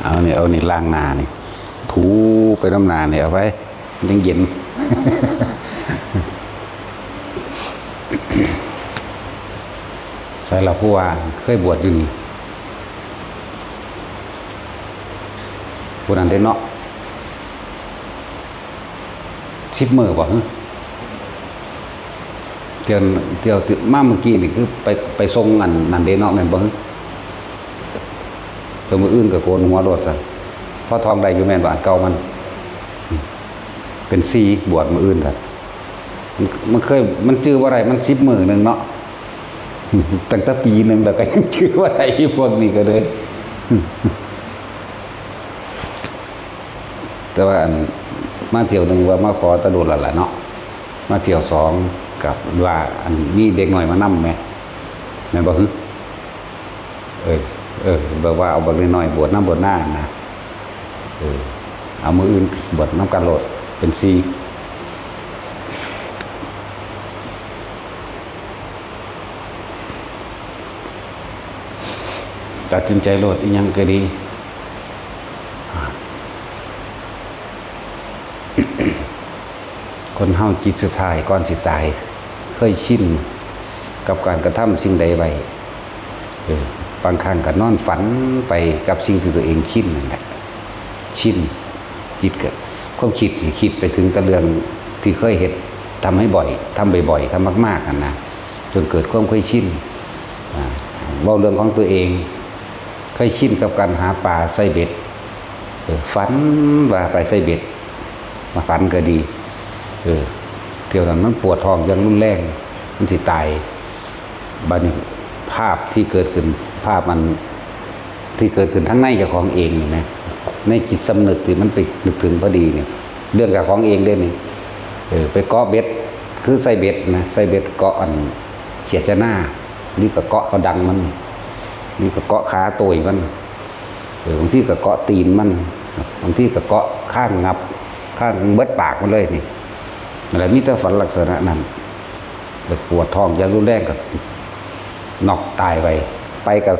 เอานี่ล้างหน้านี่ถูไปน้ำหน้าเนี่ยเอาไว้ยังเย็น ใช่เราผู้ว่าเคยบวชอยู่นี่ผู้นั้นได้เนาะ10 มื้อบ่เที่ยวมาเมื่อกี้นี่คือไปส่งอันนั่นเด้เนาะแม่นบ่ตัวมืออื่นกับโกนหัวโดดซะเพราะทองได้อยู่แม่นบาทเก่ามันเป็น4บวชมืออื่นซะมันเคยมันชื่อว่าอะไรมัน10 มื้อนึงเนาะตั้งแต่ปีนึงแล้วก็ยังชื่อว่าอะไรพวกนี้ก็เลยแต่ว่ามาเที่ยวนึงว่ามาขอตะโดดละล่ะเนาะมาเที่ยว2กับว่าอันนี้เด็กหน่อยมานำแม่แม่นบ่ฮึแบบว่าเอาบักน้อยบวชน้ำบวชหน้านะเอามืออื่นบวชน้ำกันโหลดเป็น4ตัดสินใจโหลดอีหยังก็ดี คนเฮาจิตสุดท้ายก่อนสิตายเคยชินกับการกระทำสิ่งใดไว้บางครั้งก็นอนฝันไปกับสิ่งที่ตัวเองชินนั่นแหละชินจิตเกิดความคิดที่คิดไปถึงตะเรื่องที่เคยเห็นทำให้บ่อยทำบ่อยๆทำมากๆกันนะจนเกิดความเคยชินเว้าเรื่องของตัวเองเคยชินกับการหาปลาใส่เบ็ดฝันว่าไปใส่เบ็ดมาฝันก็ดีเที่ยวนั้นมันปวดท้องอย่างรุนแรงมันสิตายบัดนี้ภาพที่เกิดขึ้นภาพมันที่เกิดขึ้นทั้งในเจ้าของเองนี่นะในจิตสำนึกที่มันไปนึกถึงพอดีเนี่ยเรื่องกับของเองเด้นี่ไปเกาะเบ็ดคือใส่เบ็ดนะใส่เบ็ดเกาะอันเฉียดจะหน้านี่ก็เกาะเขาดังมันนี่ก็เกาะขาโตยมันบางที่ก็เกาะตีนมันบางที่ก็เกาะข้างงับข้างเบิดปากมันเลยนี่อะไรมีแต่ฝันลักษณะนั้นปวดท้องอย่างรุนแรงกับนอกตายไปกับ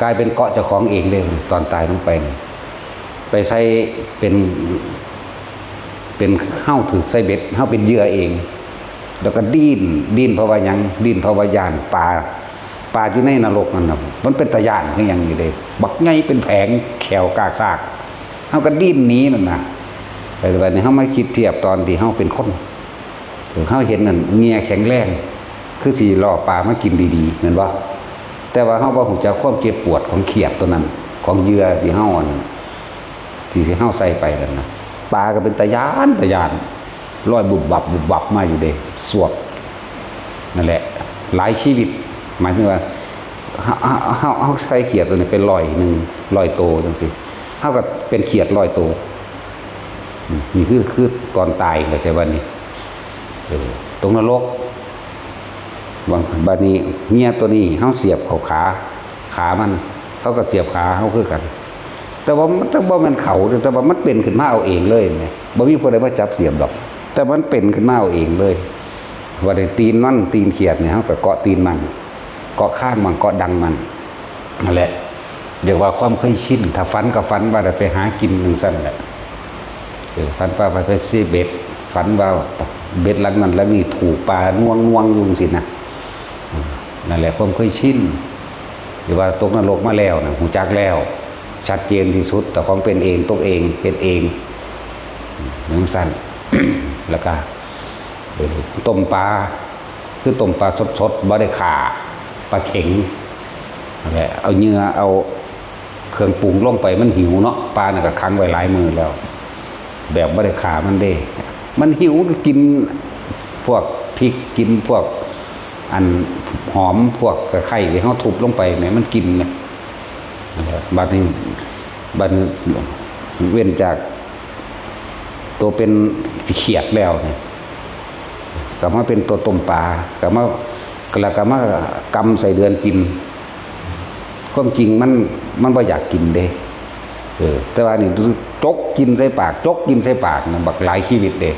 กลายเป็นเกาะเจ้าของเองเลยตอนตายลงไปใส่เป็นเข้าถือใส่เบ็ดเข้าเป็นเหยื่อเองแล้วก็ดิ้นเพราะว่ายังดิ้นเพราะว่ายานปลาอยู่ในนรกนั่นน่ะมันเป็นตะยานคือยังอยู่เลยบักไงเป็นแผงแขวกากซากเข้าก็ดิ้นหนีนั่นน่ะแต่วันนี้เขามาคิดเทียบตอนที่เขาเป็นคนเขาเห็นนั่นเงียแข็งแรงคือสีล่อปลามากินดีๆเหมือนว่าแต่ว่าเขาบอกผมจะความเจ็บปวดของเขียดตัวนั้นของเหยื่อที่เขาที่เขาใส่ไปนั่นนะปลาก็เป็นตะยานลอยบุบบับมาอยู่เด้สวบนั่นแหละหลายชีวิตหมายถึงว่าเขาใส่เขียดตัวนี้เป็น100โตจังสิเขาก็เป็นเขียด100 โตนี่คือก่อนตายเข้าใจว่านี่ตรงนรกบานี้เมียตัวนี้เขาเสียบเขาขามันเขาก็เสียบขาเขาคือกันแต่ว่ามันต้องบ่มันเขาแต่ว่ามันเป็นขึ้นมาเอาเองเลยไงบ่มีผู้ใดมาจับเสียบดอกแต่มันเป็นขึ้นมาเอาเองเลยว่าได้ตีนเขียดเนี่ยเขาก็เกาะตีนมันเกาะข้างมันเกาะดังมันนั่นแหละเรียกว่าความเคยชินถ้าฝันก็ฝันว่าได้ไปหากินนึงซั่นแหละฝันว่าไปซีเบ็ดฝันว่าเบ็ดหลังนั้นแล้วมีถูกปลาน่วงอยู่สินะนั่นแหละความเคยชินหรือว่าตกนรกมาแล้วนะหูจักแล้วชัดเจนที่สุดแต่ของเป็นเองตกเองเป็นเองอย่างสั้น แล้วก็ต้มปลาคือต้มปลาสดบ่ได้ข่าปลาเข็งนั่นแหละเอาเนื้อเอาเครื่องปรุงลงไปมันหิวเนาะปลาเนี่ยก็ค้างไว้หลายมือแล้วแบบบ่ได้ขามันเด้มันหิวกินพวกพริกกินพวกอันหอมพวกกระไข่ที่เขาทุบลงไปแม้มันกินเนี่ยบัดนี้เว้นจากตัวเป็นเขียดแล้วเนี่ยก็มาเป็นตัวต้มปลาก็มากำใส่เดือนกินความจริงมันบ่อยากกินเด้แต่ว่านี่จกกินใส่ปากมันบักหลายชีวิตเด้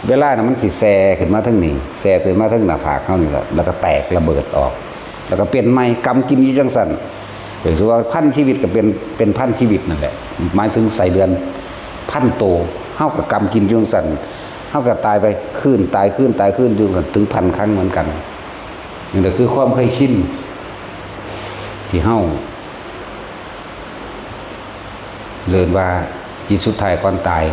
เวลาน่ะมันสิแซ่ขึ้นมาทั้งนี้แซ่ขึ้นมาทั้งหน้าผากเฮานี่แหละแล้วก็แตกระเบิดออกแล้วก็เปลี่ยนใหม่กำกินอยู่จังซั่น หรือว่าพันชีวิตก็เป็นพันชีวิตนั่นแหละหมายถึงใส่เดือนพันโตเฮากับกรรมกินยุ่งสั่นเฮากับตายไปขึ้นตายขึ้นตายขึ้นยุ่งสั่นถึงพันครั้งเหมือนกันนี่แหละคือความเคยชินที่เฮาเรียนว่าจิตสุดท้ายก่อนตาย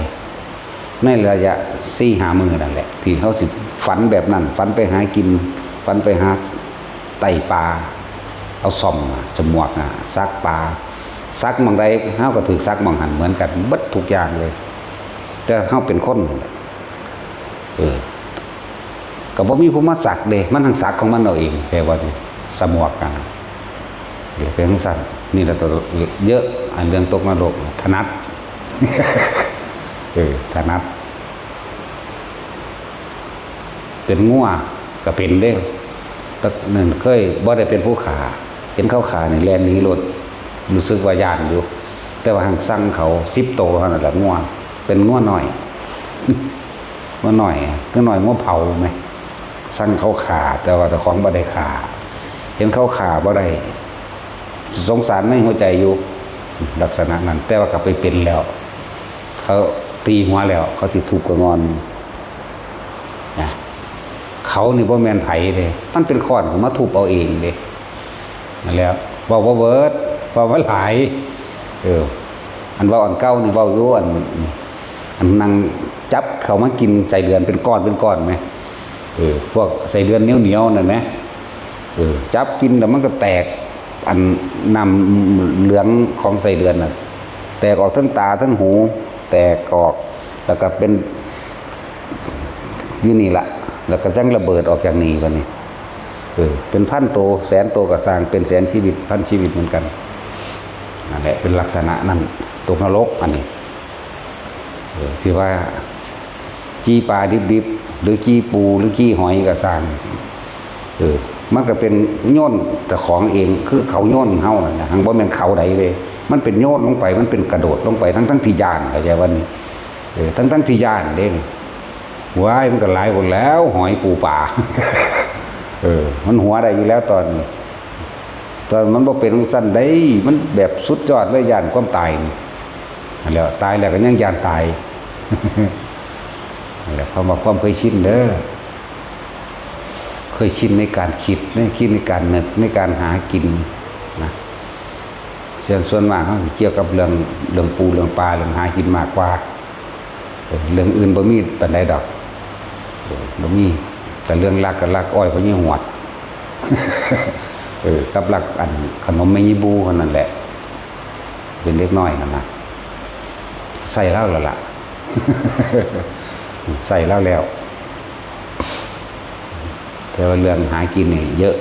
ในระยะ4-5 มื้อนั่นแหละที่เขาสิฝันแบบนั้นฝันไปหากินฝันไปหาไต่ปลาเอาซ่อมจมวกซักปลาซักหม่องใดเฮาก็ถูกซักหม่องหันเหมือนกันเบิดทุกอย่างเลยแต่เฮาเป็นคนก็บ่มีผู้มาซักเด้มันทั้งซักของมันเอาเองแค่ว่าสมวกกันเดี๋ยวเป็นสั่นนี่แหละตัวเยอะอันเรื่องตกนรกถนัดถนัดเป็นงัวก็เป็นเด้แต่นั่นเคยบ่ได้เป็นผู้ขาเห็นเขาขานี่แล่นหนีรถรู้สึกว่าย่านอยู่แต่ว่าหังสั่งเขา10 โตเท่านั้นแหละงัวเป็นงัวน้อยงัวน้อยก็น้อยงัวเผาไหมสั่งเขาขาแต่ว่าแต่ของบ่ได้ขาเห็นเขาขาบ่ได้สงสารในหัวใจอยู่ลักษณะนั้นแต่ว่ากลับไปเป็นแล้วเขาตีหัวแล้วเขาติดถูกกระงอนนะเขานี่บ่แม่นไผเด้มันเป็นค้อนของมาทุบเอาเองเด้นั่นแล้วเว้าบ่เบิดเว้าบ่หลายอันเว้าอันเก่านี่เว้าอยู่อันนั่งจับเขามากินใจเดือนเป็นก้อนมั้ยพวกใส่เดือนเหนียวๆนั่นแหมจับกินแล้วมันก็แตกอันนำเหลืองของใส่เดือนน่ะแตกออกทั้งตาทั้งหูแตกออกแล้วก็เป็นอยู่นี่ล่ะแล้วก็จังระเบิดออกจากนี้บัดนี้เป็นพันโตแสนโตก็สร้างเป็นแสนชีวิตพันชีวิตเหมือนกันนั่นแหละเป็นลักษณะนั้นตกนรกอันนี้ที่ว่าจี้ปลาดิบๆหรือจี้ปูหรือจี้หอยก็สร้างมันก็เป็นโยนแต่ของเองคือเขาโยนเฮาน่ะหังบ่แม่นเขาใดเลยมันเป็นโยนลงไปมันเป็นกระโดดลงไปทั้งที่ย่านเข้าใจว่านี่ทั้งที่ย่านเด้ว้ายมันก็หลายคนแล้วหอยปูป่ามันหัวได้อยู่แล้วตอนมันบ่เป็นสั้นได้มันแบบสุดยอดเลยย่านความตายนี่นั่นแหละตายแล้วก็ยังย่านตายนั่นแหละเพราะว่าความเคยชินเด้อเคยชินในการคิดในการนึกในการหากินนะส่วนมากเขาเกี่ยวกับเรื่องปูเรื่องปลาเรื่องหากินมากกว่าเรื่องอื่นบ่มีปานใดดอกบ่มีแต่เรื่องรักกับรักอ้อยเพราะยี่หวดกับรักอันขนมไม่ยีบูคนนั่นแหละเป็นเล็กน้อยนั่นนะใส่แล้วล่ะใส่แล้วแต่ว่าเรื่องหากินนี่เยอะ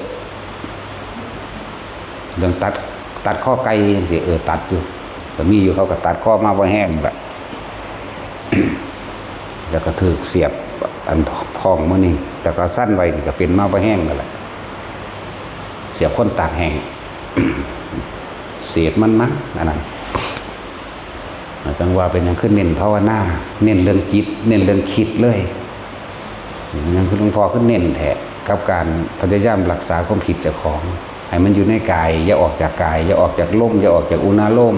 เรื่องตัดข้อไก่สิตัดอยู่แต่มีอยู่เขาก็ตัดข้อมาบ่แห้งแบบแล้วก็ถือเสียบอันพองมื้อนี้แต่ก็สั้นไว้นี่ก็เป็นมาบ่แห้งนั่นแหละเสียบคนตากแห้ง เสียดมันมั้งอันนั้นจังว่าเป็นอย่างขึ้นเน้นภาวนาเน้นเรื่องจิตเน้นเรื่องคิดเลยอย่างคือหลวงพ่อขึ้นเน้นแท้กับการพยายามรักษาความคิดเจ้าของให้มันอยู่ในกายอย่าออกจากกายอย่าออกจากลมอย่าออกจากอุณาโลม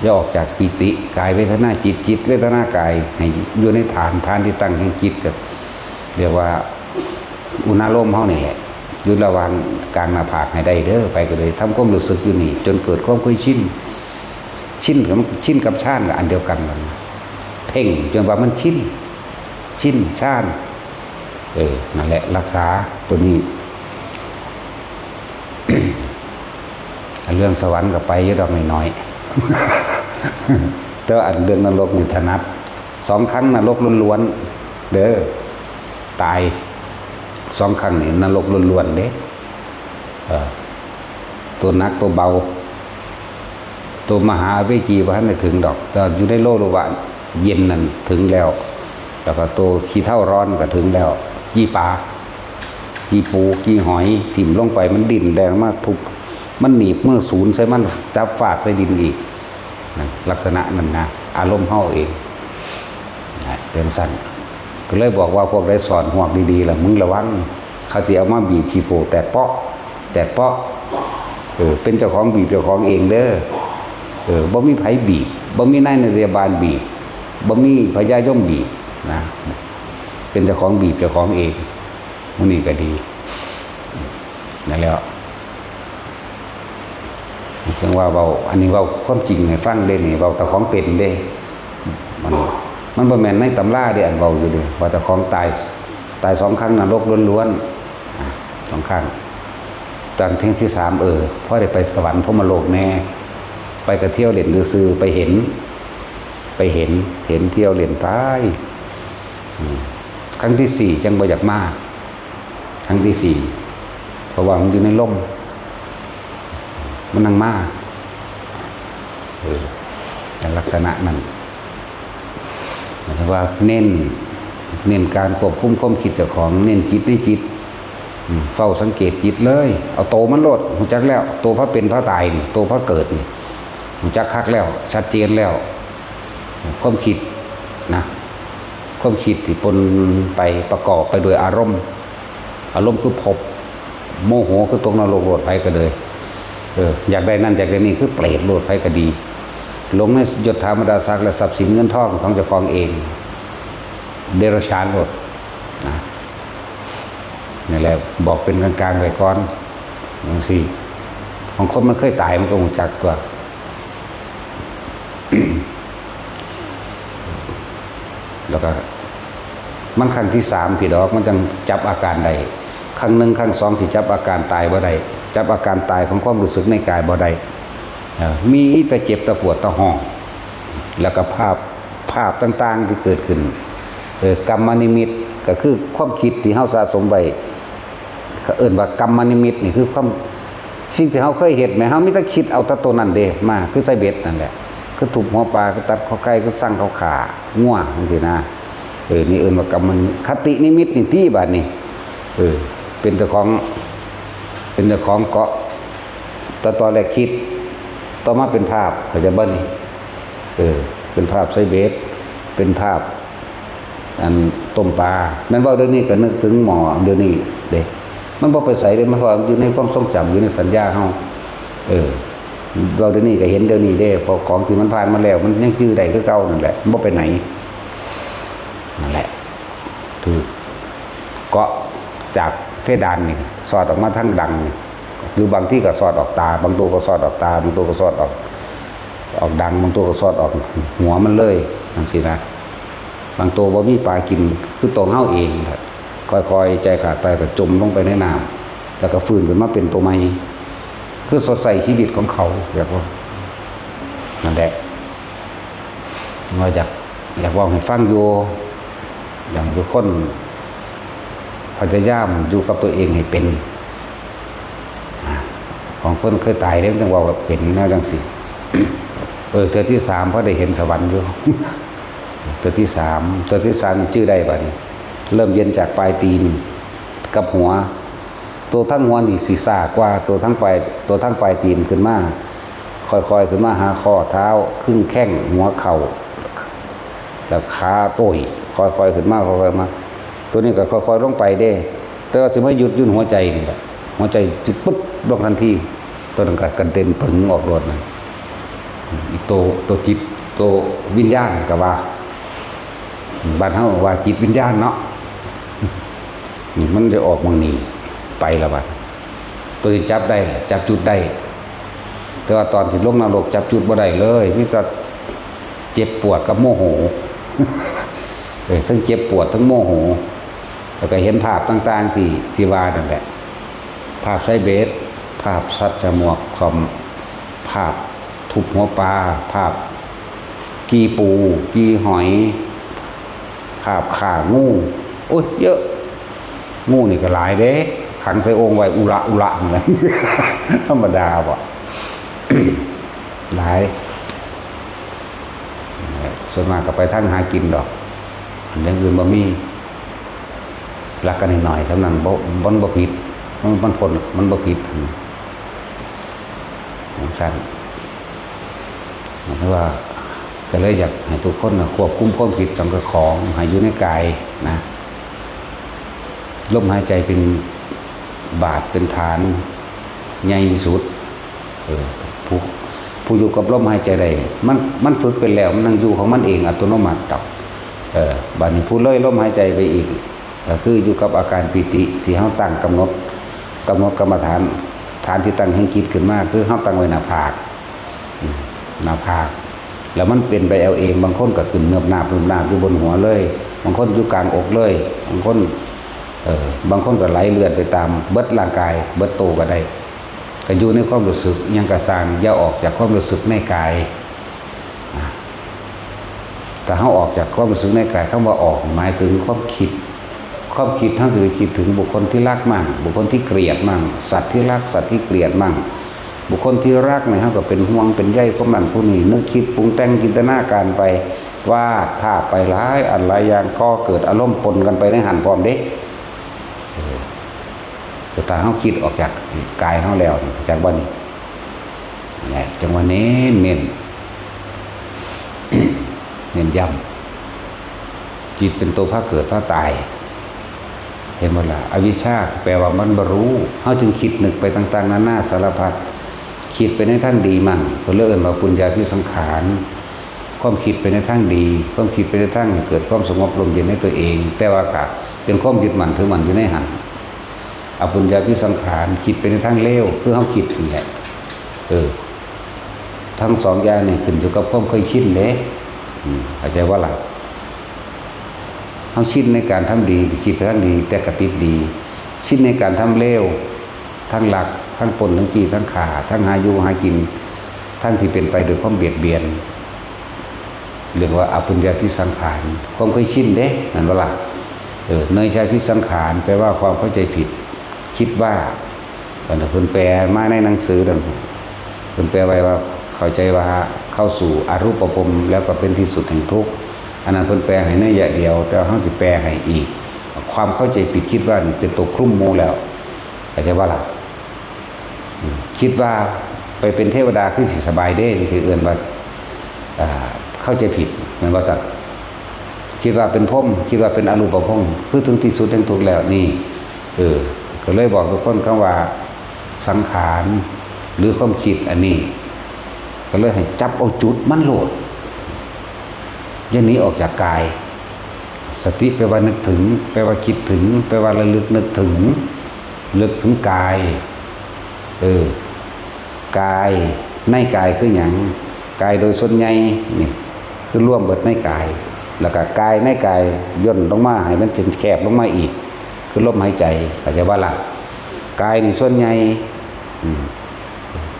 อย่าออกจากปิติกายเวทนาจิตเวทนากายให้อยู่ในฐานที่ตั้งแห่งจิตก็เรียกว่าอุณาโลมเฮานี่แหละอยู่ระหว่างกลางหน้าผากให้ได้เด้อไปก็เลยทำความรู้สึกอยู่นี่จนเกิดความเคยชินกับชาติอันเดียวกันมันเพ่งจนว่ามันชินชาตินั่นแหละรักษาตัวนี้ เรื่องสวรรค์ก็ไปเยอะดอกน้อยๆแต่อันเรื่องนรกนี่ถนัด2 ครั้งนรกล้วนๆเด้อตาย2 ครั้งนี่นรกล้วนๆเด้ตัวนักตัวเบาตัวมหาเวจีว่าท่านได้ถึงดอกแต่อยู่ในโลกว่าเย็นนั่นถึงแล้วแล้วก็ตัวขี้เถ้าร้อนก็ถึงแล้วขี้ปลาขี้ปูขี้หอยถิ่มลงไปมันดิ่นแดงมากทุบมันหนีบมือศูนย์ใส่มันจับฟาดใส่ดินอีกลักษณะนั้นนะอารมณ์เฮาเองเป็นสั้นก็เลยบอกว่าพวกได้สอนห่วงดีๆล่ะมึงระวังเขาสิเอามาบีบขี้โพแตกเปาะ เป็นเจ้าของบีบเจ้าของเองเด้อบ่มีไผบีบบ่มีนายนเรบาลบีบบ่มีพญายมบีบนะเป็นเจ้าของบีบเจ้าของเองมื้อนี้ก็ดีนั่นแล้วจังว่าเว้าอันนี้เว้าความจริงให้ฟังเด้นี่เว้าแต่ของเป็นเด้มันบ่แม่นในตำราเด้อันเว้าอยู่เด้ว่าแต่ของตาย2ครั้งนรกล้วนๆ2ครั้งตอนที่3พอได้ไปสวรรค์พรหมโลกแน่ไปกระเที่ยวเล่นซื่อๆไปเห็นเที่ยวเล่นไปครั้งที่4จังบ่อยากมาครั้งที่4เพราะว่ามันอยู่ในลมมันนั่งมาแต่ลักษณะนั้นหมายถึงว่าเน้นการควบคุมความคิดเจ้าของเน้นจิตในจิตเฝ้าสังเกตจิตเลยเอาโตมันโลดหูจักแล้วโตพระเป็นพระตายโตพระเกิดนี่หูจักคักแล้วชัดเจนแล้วความคิดนะความคิดที่ปนไปประกอบไปโดยอารมณ์คือภพโมโหคือตกนรกโลดไปก็เลยอยากได้นั่นอยากได้นี่คือเปรตโลดไปก็ดีลงในยศถาบรรดาศักดิ์และทรัพย์สินเงินทองของเจ้าของเองเดรัจฉานโลดนะนี่แหละบอกเป็นกลางๆไว้ก่อนบางทีของคนมันเคยตายมันก็รู้จักตัว แล้วก็มันครั้งที่3พี่ดอกมันจังจับอาการใดครั้ง1ครั้ง2สิจับอาการตายบ่ได้จับอาการตายของความรู้สึกในกายบ่ได้มีแต่เจ็บแต่ปวดแต่ห้องแล้วก็ภาพต่างๆที่เกิดขึ้นกรรมนิมิตก็คือความคิดที่เฮาสะสมไว้ก็เอิ้นว่ากรรมนิมิตนี่คือความสิ่งที่เฮาเคยเฮ็ดแม้เฮามีแต่คิดเอาแต่ตัวนั้นเด้มาคือใส่เบ็ดนั่นแหละคือทุบหัวปลาคือตัดคอไก่คือสั่งเขาขางัวจังซี่นะนี่เอิ้นว่ากรรมคตินิมิตนี่ที่บัดนี้เป็นเจ้าของเกาะตอนแรกคิดต่อมาเป็นภาพเข้าใจบ่นี่เป็นภาพใส่เบ็ดเป็นภาพอันต้มปลาแม่นว่าเดี๋ยวนี้ก็นึกถึงหมอเดี๋ยวนี้เด้มันบ่ไปใส่เลยมันพออยู่ในความทรงจำอยู่ในสัญญาเฮาเราเดี๋ยวนี้ก็เห็นเดี๋ยวนี้เด้พอของที่มันผ่านมาแล้วมันยังจื้อได้คือเก่านั่นแหละมันบ่ไปไหนนั่นแหละถูกเกาะจากเพดานนี่สอดออกมาทั้งดังหรือบางที่ก็สอดออกตาบางตัวก็สอดออกตาบางตัวก็สอดออกดังบางตัวก็สอดออกหัวมันเลยจังซี่นะบางตัวบ่มีปลากินคือตัวเฮาเองค่อยๆใจขาดไปก็จมลงไปในน้ำแล้วก็ฟื้นขึ้นมาเป็นตัวใหม่คือสดใสชีวิตของเขาแบบว่านั่นแหละเราอยากว่าให้ฟังอยู่อย่างทุกคนพยายามอยู่กับตัวเองให้เป็นของคนเคยตายแล้วจังว่าเป็นแนวจังสิเทื่อที่3พอได้เห็นสวรรค์อยู่เทื่อที่3ชื่อได้บัดนี้เริ่มเย็นจากปลายตีนกับหัวตัวทั้งหัวนี่ศีรษะกว่าตัวทั้งปลายตีนขึ้นมาค่อยๆขึ้นมาหาข้อเท้าครึ่งแข้งหัวเข่าแล้วขาโต้ยค่อยๆขึ้นมาค่อยๆมาตัวนี้ก็ค่อยๆลงไปเด้แต่ว่าสิมาหยุดยุ่นหัวใจนี่แหละหัวใจจุดปุ๊บลงทันทีตัวนั้นก็กระเด็นผึ่งออกรถเลยอีกตัวจิตตัววิญญาณก็ว่าบ้านเฮาว่าจิตวิญญาณเนาะมันจะออกมองนี้ไปแล้วบัดตัวที่จับได้จับจุดได้แต่ว่าตอนที่ลงนรกจับจุดบ่ได้เลยมีแต่เจ็บปวดกับโมโหทั้งเจ็บปวดทั้งโมโหแล้วก็เห็นภาพต่างๆที่ว่านั่นแหละภาพไซเบสภาพสัตว์จมวกคอมภาพทุบหัวปลาภาพกีปูกีหอยภาพข่างูโอ้ยเยอะงูนี่ก็หลายเด้ขังใส่องค์ไว้อุระเหมือนธรรมดาบ่ หลายส่วนมากก็ไปทั้งหากินดอกอย่างอื่นบ่มีรักกันหน่อยเท่านั้นบ่ผิดมันผลมันบ่ผิดสั้นเพราะว่าก็เลยอยากให้ทุกคนควบคุมความคิดของให้อยู่ในกายนะลมหายใจเป็นบาทเป็นฐานใหญ่สุด ผู้อยู่กับลมหายใจได้มันฝึกเป็นแล้วมันนั่งอยู่ของมันเองอัตโนมัติดอกบัดนี้ผู้เลยลมหายใจไปอีกก็คืออยู่กับอาการปิติที่เฮาตั้งกำหนดกรรมฐานที่ตั้งให้คิดขึ้นมาคือเฮาตั้งไว้หน้าผากแล้วมันเป็นไปเอาเองบางคนก็ขึ้นเนือบหน้าอยู่บนหัวเลยบางคนอยู่กลางอกเลยบางคนก็ไหลเลือดไปตามเบิดร่างกายเบิดโตก็ได้ก็อยู่ในความรู้สึกยังกระสร้างอย่าออกจากความรู้สึกในกายแต่เฮาออกจากความรู้สึกในกายคำว่าออกหมายถึงความคิดทั้งสิไปคิดถึงบุคคลที่รักมั่งบุคคลที่เกลียดมั่งสัตว์ที่รักสัตว์ที่เกลียดมั่งบุคคลที่รักเนี่ยเฮาก็เป็นห่วงเป็นใยพวกนั้นผู้นี้นึกคิดปรุงแต่งจินตนาการไปว่าถ้าไปหลายอันหลายอย่างก็เกิดอารมณ์ปนกันไปในหันพร้อมเด้แต่ถ้าเฮาคิดออกจากกายเฮาแล้วจากบ่นี้แหละจังหวะนี้เน้น เน้นย้ำจิตเป็นตัวพระเกิดพระตายเห็นบ่ล่ะอวิชชาแปลว่ามันบ่รู้เฮาจึงคิดนึกไปต่างๆนานาสารพัดคิดไปในทางดีมั่งเพิ่นเรียกว่าปุญญาภิสังขารความคิดไปในทางดีความคิดไปในทางเกิดความสงบลมเย็นในตัวเองแต่ว่าก็เป็นความยึดมั่นถือมั่นอยู่ในหันอปุญญาภิสังขารคิดไปในทางเลวคือเฮาคิดนี่แหละทั้งสองอย่างนี่ขึ้นอยู่กับความเคยชินเด้เข้าใจว่าล่ะเฮาชินในการทำดีคิดไปทางดีแต่ก็ติดดีชินในการทำเลวทั้งหลักทั้งปนทั้งกี้ทั้งขาทั้งหาอยู่หากินทั้งที่เป็นไปโดยความเบียดเบียนเรียกว่าอปุญญาภิสังขารความเคยชินเด้นั่นว่าล่ะเนยชาภิสังขารแปลว่าความเข้าใจผิดคิดว่าเพิ่นแปลมาในหนังสือนั่นเพิ่นแปลไว้ว่าเข้าใจว่าเข้าสู่อรูปภพแล้วก็เป็นที่สุดแห่งทุกข์อันนั้นเพิ่นแปลให้ในอย่างเดียวแต่เฮาสิแปลให้อีกความเข้าใจผิดคิดว่านี่เป็นตัวคลุ้มโมแล้วเข้าใจว่าล่ะคิดว่าไปเป็นเทวดาคือสิสบายเด้สิเอื้อนว่าเข้าใจผิดแม่นบ่จักคิดว่าเป็นพรหมคิดว่าเป็นอรูปภพคือถึงที่สุดแห่งทุกข์แล้วนี่ก็เลยบอกทุกคนคำว่าสังขารหรือความคิดอันนี้ก็เลยให้จับเอาจุดมันโลดอย่างนี้ออกจากกายสติแปลว่านึกถึงแปลว่าคิดถึงแปลว่าระลึกนึกถึงกายกายในกายคือหยังกายโดยส่วนใหญ่นี่คือร่วมเบิดในกายแล้วก็กายในกายย่นลงมาให้มันเป็นแคบลงมาอีกคือลมหายใจเข้าใจว่าล่ะกายนี่ส่วนใหญ่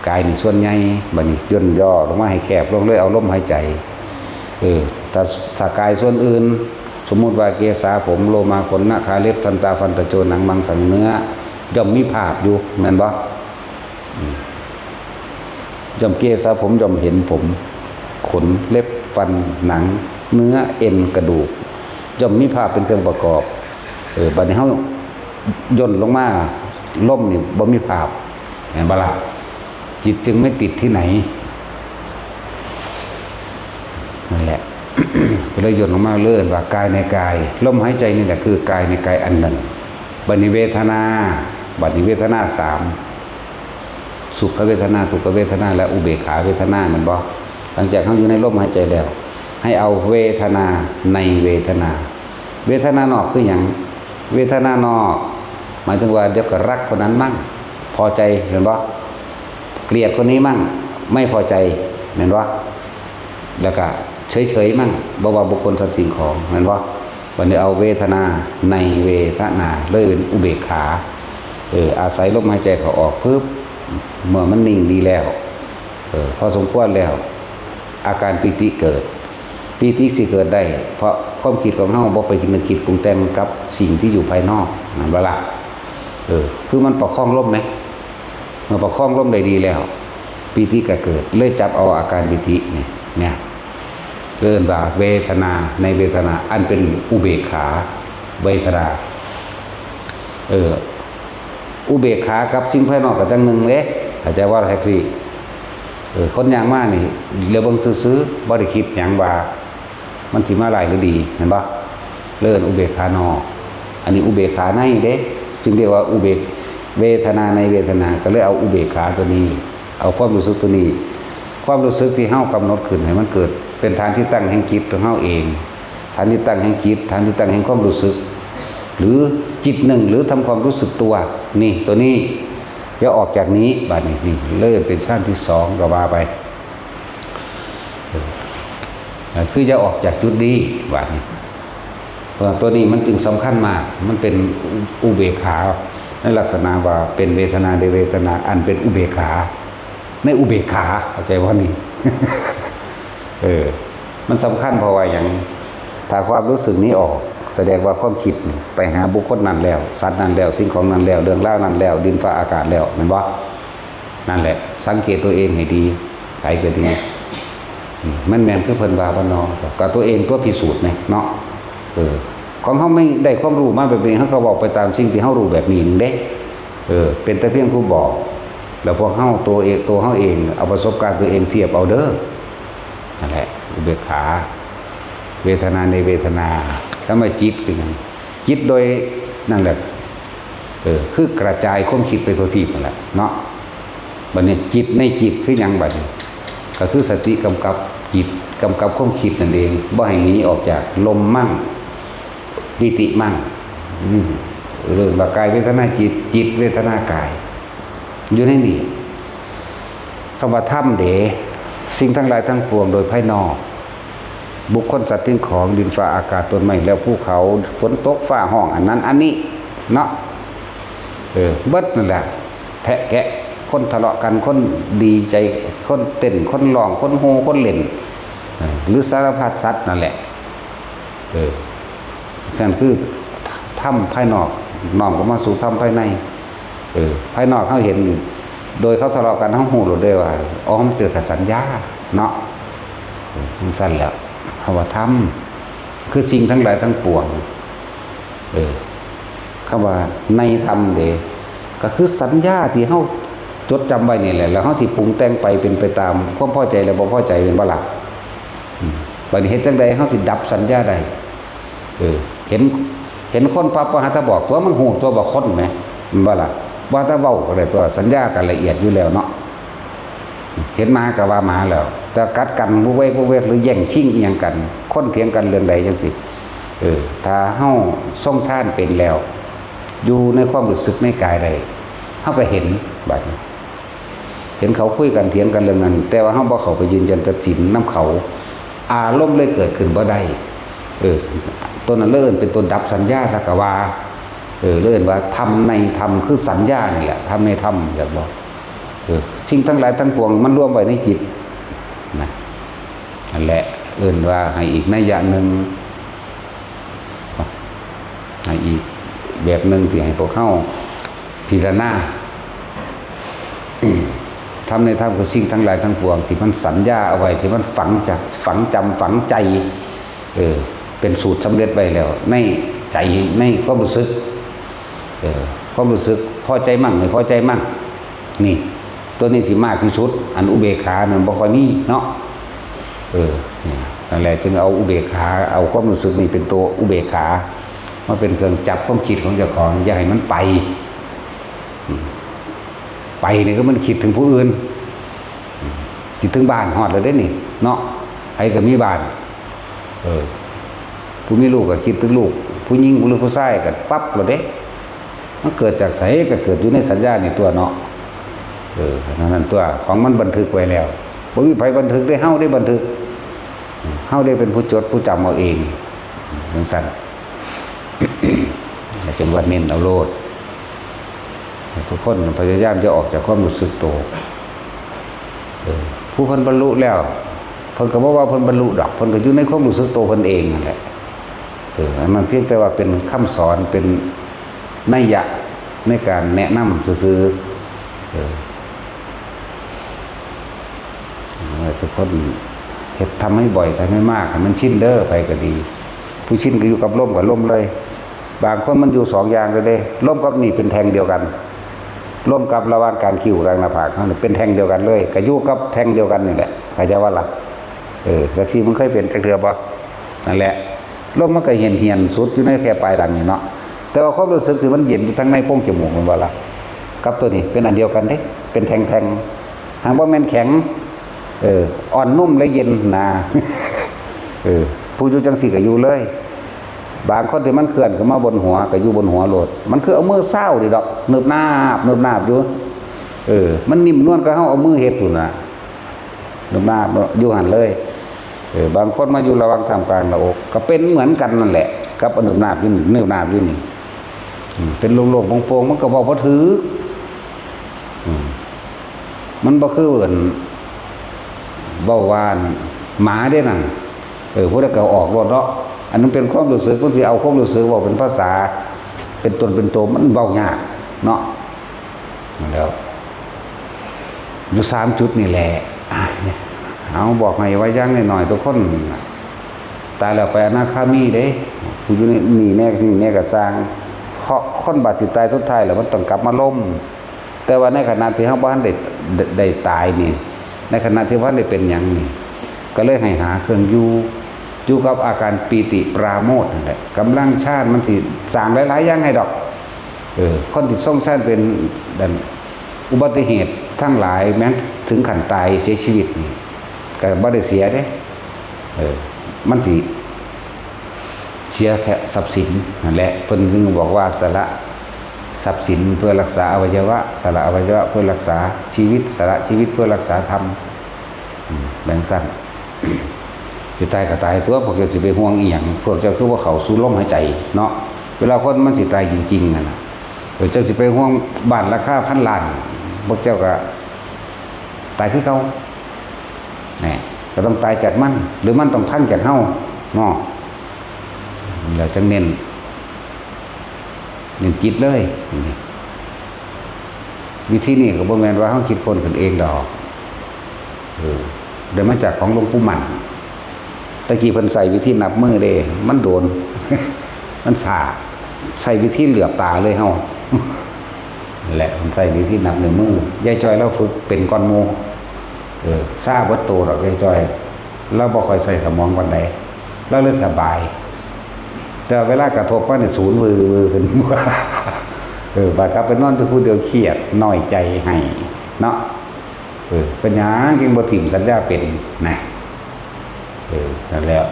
กายนี่ส่วนใหญ่บัดนี้ย่นย่อลงมาให้แคบลงเลยเอาลมหายใจถ้ากายส่วนอื่นสมมุติว่าเกศาผมโลมาขนหน้าขาเล็บทันตาฟันตะโจหนังมังสังเนื้อย่อมมีภาพอยู่แม่นบ่ย่อมเกศาผมย่อมเห็นผมขนเล็บฟันหนังเนื้อเอ็นกระดูกย่อมมีภาพเป็นเครื่องประกอบบัดนี้เฮาย่นลงมาล่มนี่บ่มีภาพแม่นบ่ล่ะจิตจึงไม่ติดที่ไหนนั่นแหละ ก็เลยย่นลงมาเลื่อนว่ากายในกายลมหายใจนี่แหละคือกายในกายอันหนึ่งบัดนี้เวทนา3สุขเวทนาทุกขเวทนาและอุเบกขาเวทนามันบ่หลังจากเฮาอยู่ในลมหายใจแล้วให้เอาเวทนาในเวทนาเวทนานอกคือหยังเวทนานอกหมายถึงว่าเดี๋ยวก็รักคนนั้นมั่งพอใจเห็นบ่เกลียดคนนี้มั่งไม่พอใจเห็นบ่แล้วก็เฉยๆมั่งบ่ว่าบุคคลสัตว์สิ่งของเห็นบ่วันนี้เอาเวทนาในเวทนาเลยเป็นอุเบกขาอาศัยลมหายใจเขาออกปึ๊บเมื่อมันนิ่งดีแล้วพอสมควรแล้วอาการปิติเกิดปิติสิเกิดได้เพราะความคิดของเฮาบ่ไปนึกคิดปรุงแต่งกับสิ่งที่อยู่ภายนอกนั่นบ่ล่ะคือมันประคองลมไหมเมื่อประคองลมได้ดีแล้วปิติก็เกิดเลยจับเอาอาการปิติเนี่ยเริ่มว่าเวทนาในเวทนาอันเป็นอุเบกขาเวทนาอุเบกขากับสิ่งภายนอกก็จังหนึ่งเด้เข้าใจว่าแท็กซี่คนอย่างมากนี่เรือเบิ่งซื้อๆบ่ได้คิดหยังว่ามันสิมาหลายหรือดีเห็นบ่เลิ่นอุเบกขานอกอันนี้อุเบกขาในเด้จึงเรียกว่าอุเบกเวทนาในเวทนาก็เลยเอาอุเบกขาตัวนี้ เอาความรู้สึกตัวนี้ความรู้สึกที่เฮากำหนดขึ้นให้มันเกิดเป็นฐานที่ตั้งแห่งจิตของเฮาเองฐานที่ตั้งแห่งจิตฐานที่ตั้งแห่งความรู้สึกหรือจิตหนึ่งหรือทำความรู้สึกตัวนี่ตัวนี้อย่าออกจากนี้บัดนี้นี่เริ่มเป็นชั้นที่สองก็ว่าไปคือจะออกจากจุดนี้บัดนี้ตัวนี้มันจึงสำคัญมากมันเป็นอุเบกขาในลักษณะว่าเป็นเวทนาในเวทนาอันเป็นอุเบกขาในอุเบกขาเข้าใจว่านี่ มันสำคัญเพราะว่าอย่างถ้าความรู้สึกนี้ออกแสดงว่าความคิดไปหาบุคคลนั้นแล้วสัตว์นั้นแล้วสิ่งของนั้นแล้วเรื่องราวนั้นแล้วดินฟ้าอากาศแล้วมันว่านั่นแหละสังเกตตัวเองให้ดีใครก็ดีมันแม่นคือเพิ่นว่าบ่เนาะก็ตัวเองตัวพิสูจน์เนาะของเฮาไม่ได้ความรู้มาแบบนี้เฮาก็บอกไปตามสิ่งที่เฮารู้แบบนี้นึงเด้เป็นแต่เพียงผู้บอกแล้วพวกเฮาตัวเองตัวเฮาเองเอาประสบการณ์ตัวเองเทียบเอาเด้อนั่นแหละอุเบกขาเวทนาในเวทนาถ้ามาจิตคือหยังจิตโดยนั่นแหละคือกระจายความคิดไปทั่วที่นั่นแหละเนาะบัดนี้จิตในจิตคือหยังบัดนี้ก็คือสติกำกับจิตกำกับความคิดนั่นเองบ่ให้หนีออกจากลมมั่งวิติมั่งเรื่องว่ากายเวทนาจิตจิตเวทนากายอยู่ในนี้คำว่าธรรมเดสิ่งทั้งหลายทั้งปวงโดยภายนอกบุคคลสัตว์สิ่งของดินฟ้าอากาศต้นไม้แล้วภูเขาฝนตกฟ้าห้องอันนั้นอันนี้เนาะเบิดนั่นแหละแพะแกะคนทะเลาะกันคนดีใจคนเต้นคนร้องคนโฮคนเล่นหรือสารพัดสัตว์นั่นแหละนั่นคือธรรมภายนอกน้อมก็มาสู่ธรรมภายในภายนอกเขาเห็นโดยเขาทะเลาะกันเขาหูหลุดได้ว่าอ๋อมันเกิดกับสัญญาเนาะมันสั้นแล้วคำว่าธรรมคือสิ่งทั้งหลายทั้งปวงคำว่าในธรรมเดก็คือสัญญาที่เขาจดจำไว้นี่แหละแล้วเขาสิปรุงแต่งไปเป็นไปตามความพอใจและบ่พอใจเป็นบ่ล่ะบัดนี้เฮ็ดจังได๋เขาสิดับสัญญาได้เห็นคนปั๊บว่าถ้าบอกตัวมันหูตัวบ่คนแหมมันบ่ล่ะว่าถ้าเว้าก็ได้ตัวสัญญากันละเอียดอยู่แล้วเนาะเห็นมาก็ว่ามาแล้วแต่กัดกันบ่เว้หรือแย่งชิงอีหยังกันคนเถียงกันเรื่องใดจังซี่ถ้าเฮาทรงชาญเป็นแล้วอยู่ในความรู้สึกในกายได้เฮาก็เห็นบัดนี้เห็นเขาคุยกันเถียงกันเรื่องนั้นแต่ว่าเฮาบ่เข้าไปยืนยันตัดสินนำเขาอารมณ์เลยเกิดขึ้นบ่ได้ตัวนั้นเลิ่นเป็นตัวดับสัญญาสักว่าเลิ่นว่าทำในธรรมคือสัญญานี่แหละทำในธรรมอยากบอกสิ่งทั้งหลายทั้งปวงมันรวมไว้ในจิตนั่นแหละเลิ่นว่าให้อีกนัยยะหนึ่งให้อีกแบบหนึ่งที่ให้พวกเข้าพิจารณาทำในธรรมคือสิ่งทั้งหลายทั้งปวงที่มันสัญญาเอาไว้ที่มันฝังจำฝังใจเป็นสูตรสำเร็จไปแล้วในใจในความรู้สึกความรู้สึกพอใจมั่งไม่พอใจมั่งนี่ตัวนี้สิมากที่สุดอันอุเบกขาเนี่ยบ่ค่อยมีเนาะนั่นแหละจึงเอาอุเบกขาเอาความรู้สึกนี่เป็นตัวอุเบกขามาเป็นเครื่องจับความคิดของเจ้าของอย่าให้มันไปนี่ก็มันคิดถึงผู้อื่นคิดถึงบ้านฮอดเลยได้นี่เนาะใครก็มีบ้านผู้มีลูกก็คิดถึงลูกผู้หญิงหรือผู้ชายก็ปั๊บเลยเด้มันเกิดจากไสก็เกิดอยู่ในสัญญาในตัวเนาะนั่นตัวของมันบันทึกไว้แล้วบ่มีไผบันทึกได้เฮาได้บันทึกเฮาได้เป็นผู้จดผู้จำเอาเองจังซั่นจังว่าเน้นเอาโลดทุกคนพยายามจะออกจากความรู้สึกตัวผู้เพิ่นบรรลุแล้วเพิ่นก็บ่ว่าเพิ่นบรรลุดอกเพิ่นก็อยู่ในความรู้สึกตัวเพิ่นเองนั่นแหละมันเพียงแต่ว่าเป็นคำสอนเป็นนัยยะในการแนะนำซื่อทุกคนเฮ็ดทำให้บ่อยทำให้มากมันชินเด้อไปก็ดีผู้ชินก็อยู่กับลมกับลมเลยบางคนมันอยู่สองอย่างเลยเด้ลมกับนี่เป็นแทงเดียวกันลมกับระหว่างการคิ้วกลางหน้าผากเขาเป็นแทงเดียวกันเลยก็อยู่กับแทงเดียวกันนี่แหละเข้าใจว่าล่ะจักซี่มันเคยเป็นจักเทื่อบ่นั่นแหละลมมันก็เหี่ยนสุดอยู่ในแค่ปลายดังนี่เนาะแต่ว่าความรู้สึกที่มันเย็นอยู่ทั้งในโพรงจมูกมันว่าล่ะกับตัวนี้เป็นอันเดียวกันเด้เป็นแทง หางบ่แม่นแข็งอ่อนนุ่มและเย็นนะผู้อยู่จังสี่ก็อยู่เลยบางคนที่มันเคลื่อนขึ้นมาบนหัวก็อยู่บนหัวโลดมันคือเอามือเศร้าดิดอกเนิบนาบอยู่มันนิ่มนวลก็เฮาเอามือเฮ็ดพุ่นน่ะเนิบนาบอยู่หั่นเลยบางคนมาอยู่ระหว่างท่ามกลางหน้าอกก็เป็นเหมือนกันนั่นแหละกับเนิบนาบอยู่นี่เป็นโล่งๆโปร่งๆมันก็บ่ถือมันบ่คือเหมือนเบ้าวานหมาได้นั่นพวกนั้นก็ออกรถเนาะอันนั้นเป็นความรู้สึกคนที่เอาความรู้สึกว่าเป็นภาษาเป็นตนเป็นตัวมันเว้ายากเนาะแล้วอยู่3จุดนี่แหละเอาบอกให้ไว้ยังหน่อยๆทุกคนตายแล้วไปอนาคามีเด้ผู้อยู่นี่แน่นี่แน่ก็สร้างเพราะคนบาดสิตายสุดท้ายแล้วมันต้องกลับมาล้มแต่ว่าในขณะที่เฮาบ่ทันได้ตายนี่ในขณะที่ว่าได้เป็นหยังนี่ก็เลยให้หาเครื่องอยู่กับอาการปีติปราโมทย์นั่นแหละกำลังชาติมันสิสร้างหลายๆอย่างให้ดอกคนที่ส่งชาติเป็นอุบัติเหตุทั้งหลายแม้ถึงขั้นตายเสียชีวิตนี่ก็บ่ได้เสียเด้มันสิเสียแค่ทรัพย์สินนั่นแหละเพิ่นถึงบอกว่าสละทรัพย์สินเพื่อรักษาอวัยวะสละอวัยวะเพื่อรักษาชีวิตสละชีวิตเพื่อรักษาธรรมแบ่งสั้นสิตายก็ตายตัวพวกเจ้าสิไปห่วงอีหยังพวกเจ้าคือว่าเขาสู้ลมหายใจเนาะเวลาคนมันสิตายจริงๆน่ะเจ้าสิไปห่วงบ้านราคาพันล้านพวกเจ้าก็ตายคือเก่านี่ก็ต้องตายจากมันหรือมันต้องพังจากเฮาเนาะแล้วจังเน้นจิตเลยวิธีนี้ก็บ่แม่นว่าเฮาคิดคนขึ้นเองดอกเดี๋ยวมาจากของหลวงปู่หมันตะกี้เพิ่นใส่วิธีนับมือเด้มันโดน มันสาใส่วิธีเหลือบตาเลยเฮาแหละมันใส่วิธีนับนิ้วมือยายจ้อยเราฝึกเป็นก้อนโมซาบ่โตดอกยายจ้อยเราบ่ค่อยใส่สมองปานใดเราเลยสบายแต่เวลากระทบมาเนี่ยศูนย์วือขึ้นบาดกลับไปนอนผู้เดียวเครียดน้อยใจให้เนาะปัญญาเก่งบ่ถิ่มสัญญาเป็นนะนั่นแล้ว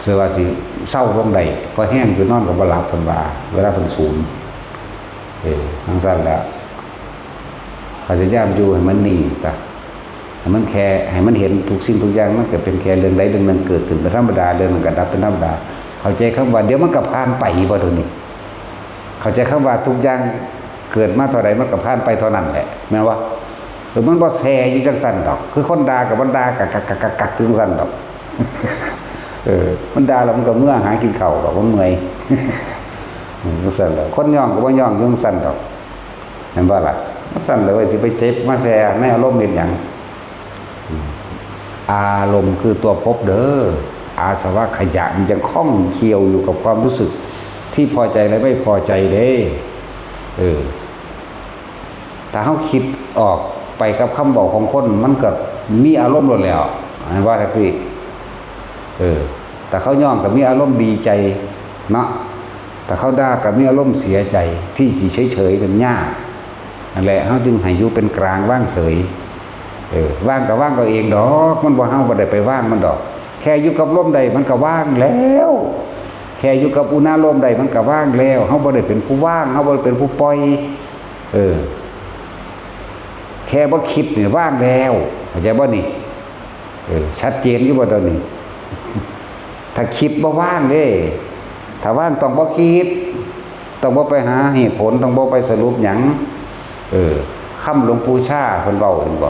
เชื่อว่าสิเศร้าลงใดพอแห้งคือนอนกับบ่หลับเพิ่นว่าเวลาเพิ่นศูนย์ทั้งสั้นแล้วพยายามอยู่ให้มันนิ่งตะให้มันแค่ให้มันเห็นทุกสิ่งทุกอย่างมันก็เป็นแค่เรื่องใดเรื่องหนึ่งเกิดขึ้นเป็นธรรมดาเรื่องหนึ่งก็ดับเป็นธรรมดาเข้าใจคำว่าเดี๋ยวมันก็ผ่านไปบ่ตัวนี้เข้าใจคำว่าทุกอย่างเกิดมาเท่าใดมันก็ผ่านไปเท่านั้นแหละแม่นว่ามันบ่แซ่อยู่จังซั่นดอกคือคนด่ากับมันด่ากักจังซั่นดอกมันด่าแล้วมันก็เมื่อหากินข้าวดอกมันเมื่อยจังซั่นแหละคนย่องก็บ่ย่องจังซั่นดอกเห็นบ่ล่ะมันซั่นเลยว่าสิไปเจ็บมาแซ่ในอารมณ์เป็นหยังอารมณ์คือตัวภพเด้ออาสวะขยะมันยังคล้องเคี่ยวอยู่กับความรู้สึกที่พอใจและไม่พอใจเด้ถ้าเฮาคิดออกไปกับคำบอกของคนมันก็มีอารมณ์หมดแล้วว่าแท็กซี่แต่เขาย่องกับมีอารมณ์ดีใจเนาะแต่เขาด่ากับมีอารมณ์เสียใจที่สิเฉยๆเป็นยากนั่นแหละเฮาจึงให้อยู่เป็นกลางว่างเฉยว่างก็ว่างก็เองดอกมันบ่เฮาบ่ได้ไปว่างมันดอกแค่อยู่กับลมใดมันก็ว่างแล้วแค่อยู่กับอุณหภูมิใดมันก็ว่างแล้วเฮาบ่ได้เป็นผู้ว่างเฮาบ่ได้เป็นผู้ปล่อยแค่บ่คิดนี่ว่างแล้วเข้าใจบ่นี่ชัดเจนอยู่บ่ตอนนี้ถ้าคิดบ่ว่างเด้ถ้าว่างต้องบ่คิดต้องบ่ไปหาเหตุผลต้องบ่ไปสรุปหยังคำหลวงปู่ชาเพิ่นเว้าเห็นบ่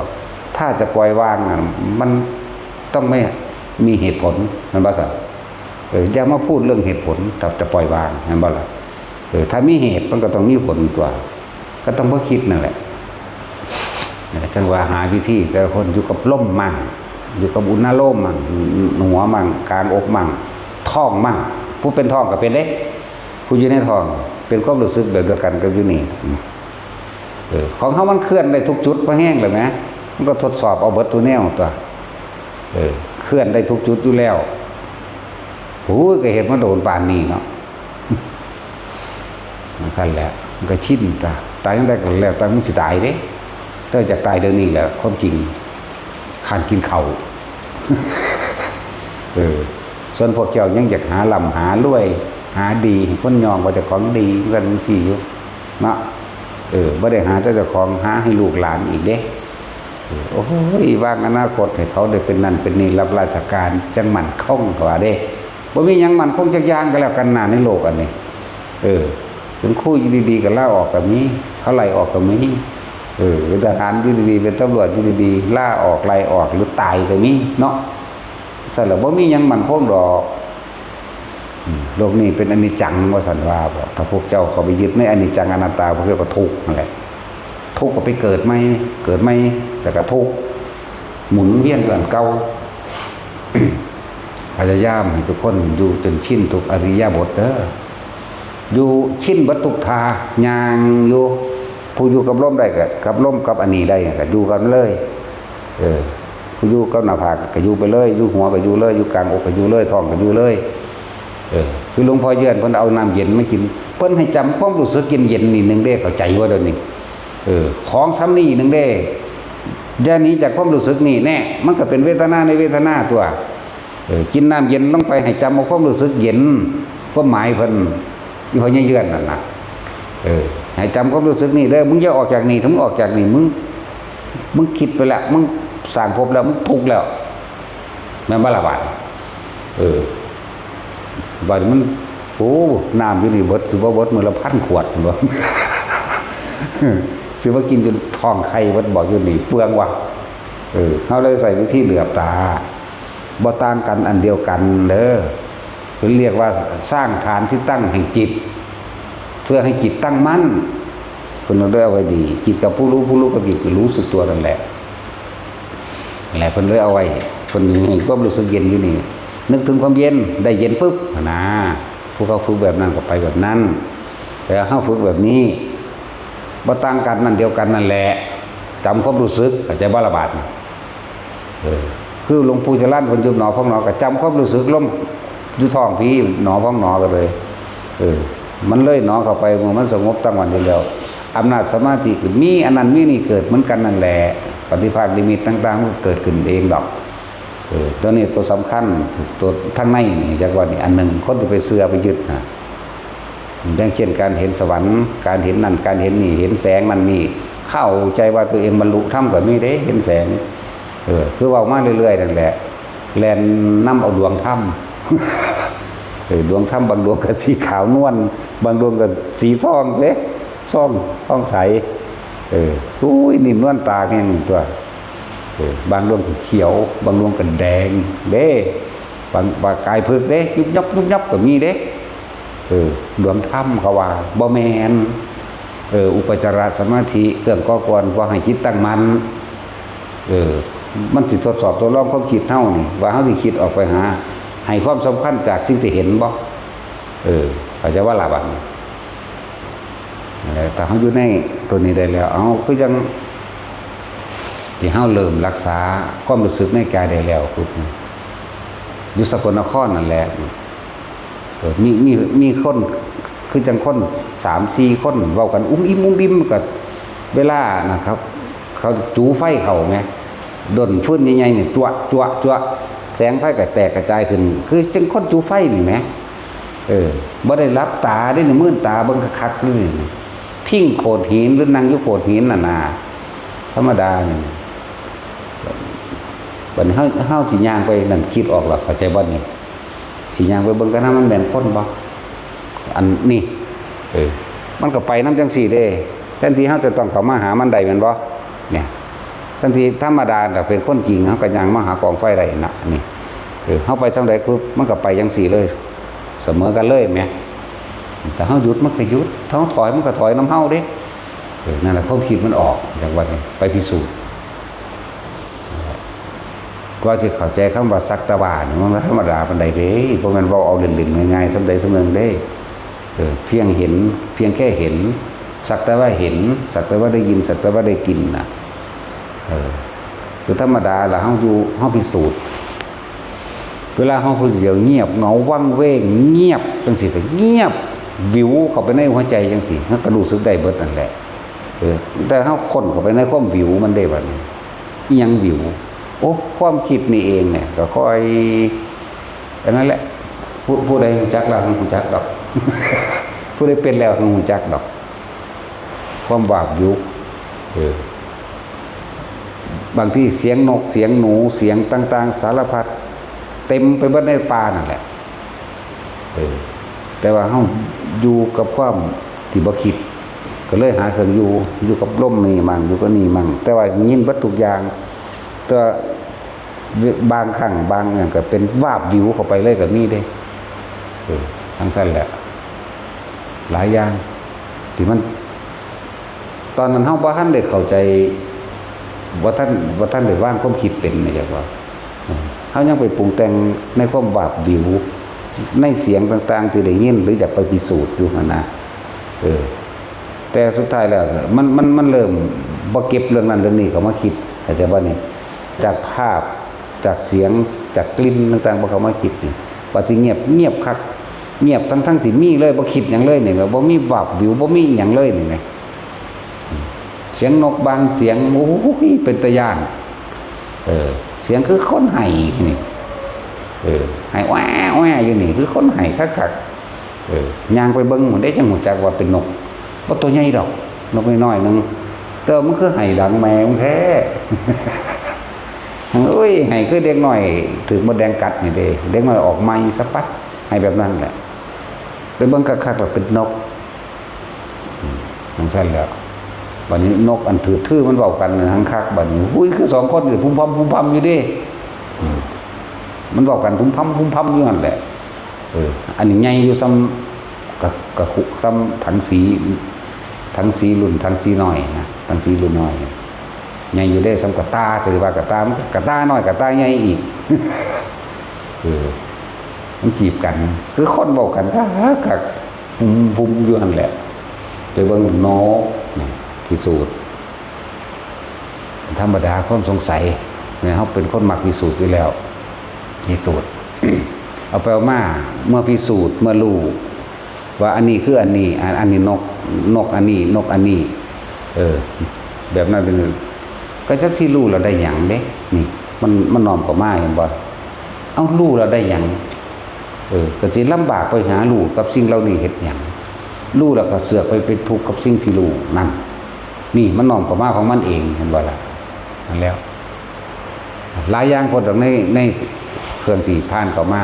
ถ้าจะปล่อยว่างน่ะมันต้องไม่มีเหตุผลมันบ่ซั่นอย่ามาพูดเรื่องเหตุผลถ้าจะปล่อยวางเห็นบ่ล่ะถ้ามีเหตุมันก็ต้องมีผลตัวก็ต้องบ่คิดนั่นแหละจังว่าหาวิธีแต่คนอยู่กับลมมั่งอยู่กับอุณหภูมิมั่งหัวมั่งกลางอกมั่งท้องมั่งผู้เป็นท้องก็เป็นเด้ผู้อยู่ในท้องเป็นความรู้สึกแบบเดียวกันกับอยู่นี่ของเขามันเคลื่อนได้ทุกจุดพอแห้งเลยไหมมันก็ทดสอบเอาเบิดตัวแนวตัวเคลื่อนได้ทุกจุดอยู่แล้วโอ้ยก็เห็นมันโดนปานนี้เนาะมันสั่นแหละมันก็ชินตายยังได้ก็แล้วตายมันสิตายเด้ ถ้าจากตายเดี๋ยวนี้แหละความจริงขานกินเขาส่วนพวกเจ้ายังอยากหาลำหารวยหาดีคนยองว่าจะของดีกันสี่อยู่เนาะไม่ได้หาเจ้าของหาให้ลูกหลานอีกเด้โอ้ยว่างอนาคตให้เขาได้เป็นนั่นเป็นนี่รับราชการจังหมันคงกว่าเด้บ่มียังมันคงจักยางกันแล้วกันนานในโลกอันนี้เป็นคู่อยู่ดีๆกันล่าออกกับนี้เขาไล่ออกกับนี้เป็นทหารอยู่ดีๆเป็นตำรวจอยู่ดีๆล่าออกไล่ออกหรือตายกับนี้เนาะสรุปว่ามียังมันคงดอกโลกนี้เป็นอนิจจังว่าสันว่าบอกถ้าพวกเจ้าเขาไปยึดในอนิจจังอนัตตาพวกเจ้าก็ทุกข์นั่นแหละทุกข์ก็ไปเกิดไหมแต่ก็ทุกข์หมุนเวียนกันเก่าพยายามให้ทุกคนอยู่จนชินทุกอริยบทเด้ออยู่ชินวัตถุทายางอยู่ผู้อยู่กับร่มได้กับร่มกับอันนี้ได้ก็อยู่กันเลยผู้อยู่กับหน้าผากก็อยู่ไปเลยอยู่หัวก็อยู่เลยอยู่กลางอกก็อยู่เลยท้องก็อยู่เลยคือหลวงพ่อเยือนเพิ่นเอาน้ำเย็นมากินเพิ่นให้จำความรู้สึกเย็นๆนี่นึงเด้เข้าใจว่าเดี๋ยวนี้ของซ้ำนี่นึงเด้ย่านี้จากความรู้สึกนี่แน่มันก็เป็นเวทนาในเวทนาตัวกินน้ำเย็นลงไปให้จำเอาความรู้สึกเย็นความหมายเพิ่นที่เขาเยือนนั่นน่ะให้จำความรู้สึกนี่เด้อมึงอย่าออกจากนี่ถ้ามึงออกจากนี่มึงคิดไปแล้วมึงสร้างภพแล้วมึงทุกข์แล้วแม่นบ่ล่ะบาดบาดมันโอ้น้ำอยู่นี่เบิดสิบ่เบิดมื้อละ1,000 ขวดบ่สิว่ากินจนท้องไข่เบิดบอกอยู่นี่เปลืองว่ะเฮาเลยใส่วิธีเหลือบตาบ่ต่างกันอันเดียวกันเด้อเพิ่นเรียกว่าสร้างฐานที่ตั้งแห่งจิตเพื่อให้จิตตั้งมั่นเพิ่นเลยเอาไว้ดีจิตกับผู้รู้กับจิตคือรู้สึกตัวนั่นแหละเพิ่นเลยเอาไว้เพิ่นก็รู้สึกเย็นอยู่นี่นึกถึงความเย็นได้เย็นปุ๊บนะผู้เขาฝึกแบบนั้นก็ไปแบบนั้นแต่เฮาฝึกแบบนี้บ่ต่างกันนั่นเดียวกันนั่นแหละจำความรู้สึกเข้าใจบ่ละบาดคือหลวงปู่จรัญเพิ่นจุบหนอพองหนอก็จำความรู้สึกลมอยู่ท้องพี่หนอพองหนอกันเลยมันเลยหนอเข้าไปเมื่อมันสงบตั้งวันอยู่แล้วอำนาจสมาธิคือมีอันนั้นมีนี่เกิดเหมือนกันนั่นแหละปฏิภาคลิมิตต่างๆมันเกิดขึ้นเองดอกตัวนี้ตัวสำคัญตัวทั้งในนี่จากว่านี่อันหนึ่งคนจะไปเสือไปยึดนะอย่างเช่นการเห็นสวรรค์การเห็นนั่นการเห็นนี่เห็นแสงนั่นนี่เข้าใจว่าตัวเองบรรลุธรรมแบบนี้เด้เห็นแสงคือว่ามาเรื่อยๆนั่นแหละแลนน้ำเอาดวงธรรมดวงธรรมบางดวงก็สีขาวนวลบางดวงก็สีทองเล็กส้มทองใสอุ้ยนิ่มนวลตาแค่นี้ตัวบางดวงเขียวบางดวงก็แดงเด้บางกายพึกเด้ยุบยับก็มีเด้ดวงธรรมเขาว่าบ่แมนอุปจารสมาธิเครื่องก่อกวนว่าให้จิตตั้งมั่นมันสิทดสอบตัวรองความคิดเท่านี่ว่าเขาสิคิดออกไปหาให้ความสำคัญจากสิ่งที่เห็นบ่เขาจะว่าหลับอ่ะแต่เขาอยู่ในตัวนี้ได้แล้วเอาคือยังที่เขาเริ่มรักษาความรู้สึกในกายได้แล้วคืออยู่สกลนครนั่นแหละมีคนคือจังคน3-4 คนเว้ากันอุ้มอิ่มกับเวลานะครับเขาจูไฟเขาไงดนฟื้นใหญ่ๆนี่จั่วแสงไฟก็แตกกระจายขึ้นคือจังคนจูไฟนี่แหมบ่ได้รับตาได้มื้นตาเบิ่งคักๆนี่พิ้งโขดหินหรือนั่งอยู่โขดหินน่ะนะธรรมดานี่บัดนี้เฮาสิย่างไปนั่นคิดออกแล้วเข้าใจบ่นี่สิย่างไปเบิ่งกันนะมันแม่นคนบ่อันนี้มันก็ไปนำจังซี่เด้แทนที่เฮาจะต้องเข้ามาหามันได้แม่นบ่เนี่ยทันทีธรรมดาแต่เป็นคนจริงเขาก็ยังมาหากองไฟได้นะนี่เขาไปทางใดคือมันก็ไปยังสี่เลยเสมอกันเลยไหมแต่เขาหยุดมันก็หยุดเขาถอยมันก็ถอยน้ำเฮาเด้นั่นแหละเขาคิดมันออกจากวันนี้ไปพิสูจน์ก็จะเข้าใจคำว่าสักตะบานมันธรรมดาเป็นใดเด้เพราะมันว่าเอาเล่นๆง่ายๆสำใดสำเนึงเด้เพียงแค่เห็นสักแต่ว่าเห็นสักแต่ว่าได้ยินสักแต่ว่าได้กินนะคือธรรมดาล่ะเฮาพิสูจน์เวลาเฮาผู้เดียวเงียบเหงาวังเวงเงียบจังซี่ก็เงียบวิวเข้าไปในหัวใจจังซี่มันก็รู้สึกได้เบิดนั่นแหละ แต่เฮาค้นเข้าไปในความวิวมันได้บัดนี้อีหยังวิวโอ้ความคิดนี่เองเนี่ยก็ค่อยอันนั้นแหละผู้ใดรู้จักแล้วรู้จักดอก ผู้ใดเป็นแล้วรู้จักดอกความวาบวิวบางที่เสียงนกเสียงหนูเสียงต่างๆสารพัดเต็มไปหมดในป่านั่นแหละแต่ว่าเฮาอยู่กับความที่บ่คิดก็เลยหาเครื่องอยู่กับลมนี่มั่งอยู่กับนี่มั่งแต่ว่ายินเบิดทุกอย่างแต่บางครั้งบางอย่างก็เป็นวาบวิวเข้าไปเลยก็มีเด้ทั้งนั้นแหละหลายอย่างที่มันตอนนั้นเฮาบ่ทันได้เข้าใจว่าท่านได้ว่างความคิดเป็นนะจ๊ะว่าเฮายังไปปรุงแต่งในความวาบวิวในเสียงต่างๆที่ได้ยินหรืออยากไปพิสูจน์อยู่หั่นนะแต่สุดท้ายแล้วมันเริ่มบ่เก็บเรื่องนั้นเรื่องนี้เข้ามาคิดเข้าใจบ่นี่จากภาพจากเสียงจากกลิ่นต่างๆบ่เข้ามาคิดนี่ว่าสิเงียบคักเงียบทั้งที่มีเลยบ่คิดหยังเลยนี่บ่มีวาบวิวบ่มีหยังเลยนี่ไงเสียงนกบางเสียงโอ้โหเป็นตะย่านเสียงคือคนไห้นี่ไห้แว่อยู่นี่คือคนไห้คักย่างไปเบิ่งมันได้จังหูจักว่าเป็นนกบ่ตัวใหญ่ดอกนกน้อยๆนึงแต่มันคือไห้ดังแมวแท้เอ้ยไห้คือเด็กน้อยถือมดแดงกัดนี่เด้เด็กน้อยออกไม้สะปัดไห้แบบนั้นแหละไปเบิ่งคักๆแล้วเป็นนกมันใช่แล้วบัดนี้นกอันทื่อมันเว้ากันทั้งคักบัดนี้อุ้ยคือ2คนนี่พุ่มพำอยู่ดิมันเว้ากันพุ่มพำอยู่นั่นแหละอันนี้ใหญ่อยู่ซ้ำกะคุซ้ำถังสีรุ่นถังสีน้อยนะถังสีรุ่นน้อยใหญ่อยู่ได้ซ้ำกะตาก็สิว่ากะตามันกะตาน้อยกะตาใหญ่อีกมันจีบกันคือคนเว้ากันคักพุ่มอยู่นั่นแหละไปเบิ่งนกพิสูจน์ธรรมดาความสงสัยเนี่ยเขาเป็นคนมักพิสูจน์อยู่แล้วพิสูจน์ เอาไปเอามาเมื่อพิสูจน์เมื่อรู้ว่าอันนี้คืออันนี้อันนี้นกอันนี้นกอันนี้แบบนั้นเป็นก็จักสิรู้เราได้หยังเด้นี่มันน้อมเข้ามาเห็นบ่เอารู้เราได้หยังก็สิลำบากไปหารู้กับสิ่งเหล่านี้เฮ็ดหยังรู้แล้วก็เสือกไปเป็นทุกข์กับสิ่งที่รู้นั่นนี่มันน้อมเข้ามาของมันเองเห็นบ่ล่ะนั่นแล้วหลายอย่างคนในเครื่องที่ผ่านเข้ามา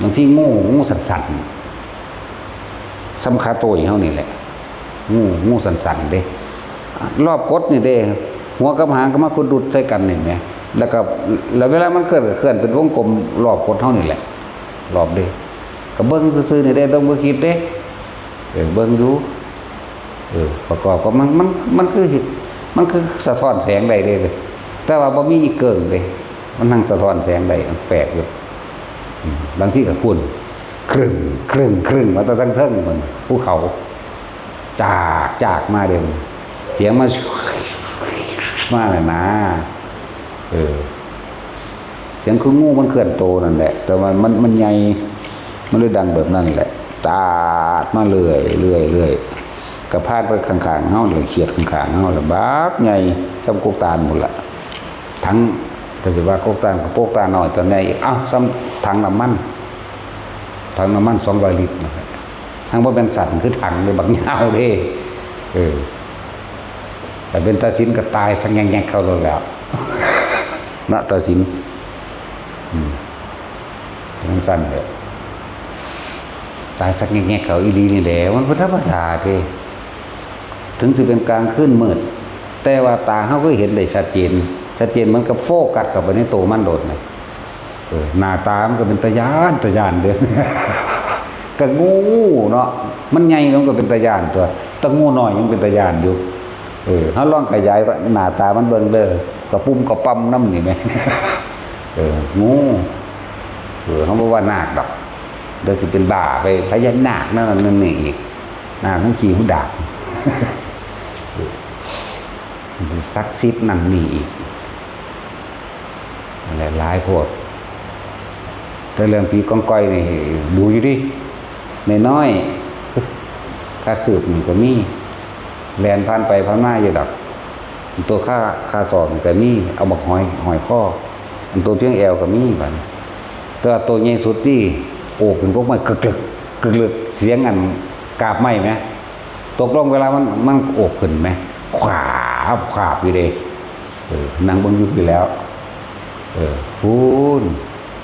บางทีงูสั่นๆสำคัญตัวเฮานี่แหละงูสั่นๆเด้รอบกดนี่เด้หัวกับหางก็มาคุดดุดใส่กันนี่แหมแล้วเวลามันเคลื่อนเป็นวงกลมรอบกดเฮานี่แหละรอบเด้ก็เบิ่งซื่อๆนี่เด้ต้องบ่คิดเด้เบิ่งดูประกอบก็มันคือสะท้อนแสงได้เลยแต่ว่าบ่มีอีกเกิงเลยมันนั่งสะท้อนแสงได้แปลกอยู่บางที่ก็คุณครึ่งมาตั้งเทิงมันภูเขาจากมาเด้อเสียงมาเลยนะเสียงคืองูมันเคลื่อนโตนั่นแหละแต่ว่ามันใหญ่มันเลยดังแบบนั้นแหละตาดมาเรื่อยกระพาดไปข้างๆเฮาเลยเขียดข้างๆเฮาละบักใหญ่ซ้ำกกตาลหมดละทั้งแต่สิว่ากกตาลกับกกตาน้อยตัวใหญ่อ้าวซ้ำถังน้ำมัน200 ลิตรนะครับทั้งบ่เป็นสัตว์คือถังเลยบักยาวเด้แต่เป็นตาสินก็ตายสังแงกเข้าแล้วณตาสินทั้งสั้นเลยตายสักแง่เขาอีลีนี่แหละมันพุทธธรรมดาเด้ถึงจะเป็นกลางคืนมืดแต่ว่าตาเขาก็เห็นได้ชัดเจนมันก็โฟกัสกับไปในตัวมันโดดเลยหน้าตามันก็เป็นตะยานเด้อ ก็งูเนาะมันใหญ่มันก็เป็นตะยานตัวตะงูน้อยยังเป็นตะยานอยู่เขาลองขยายว่าหน้าตามันเบิ่งเด้อกระปุ่มกระปั๊มน้ำนี่แม่ งูเขาบอกว่านาคดอกเดี๋ยวสิเป็นบ้าไปพญานาคนั่นนี่อีกนาคทั้งขี่หุดาบซักซิดนั่นนี่อีกอะไรหลายพวกแต่เรื่องผีกองก้อยนี่ดูอยู่ดิน้อยๆถ้าคืบนี่ก็มี แลนผ่านไปผ่านมาอยู่ดอกตัวค่าสอบก็มีเอาบักหอยข้ออันตัวเพียงแอวก็มีบัดตัวใหญ่สุดที่โอบเป็นพวกมันกึกเสียงอันกาบไหมไหมตกลงเวลามันโอบขึ้นไหมขวาบอยู่เด้นางเบิ่งอยู่แล้วพูน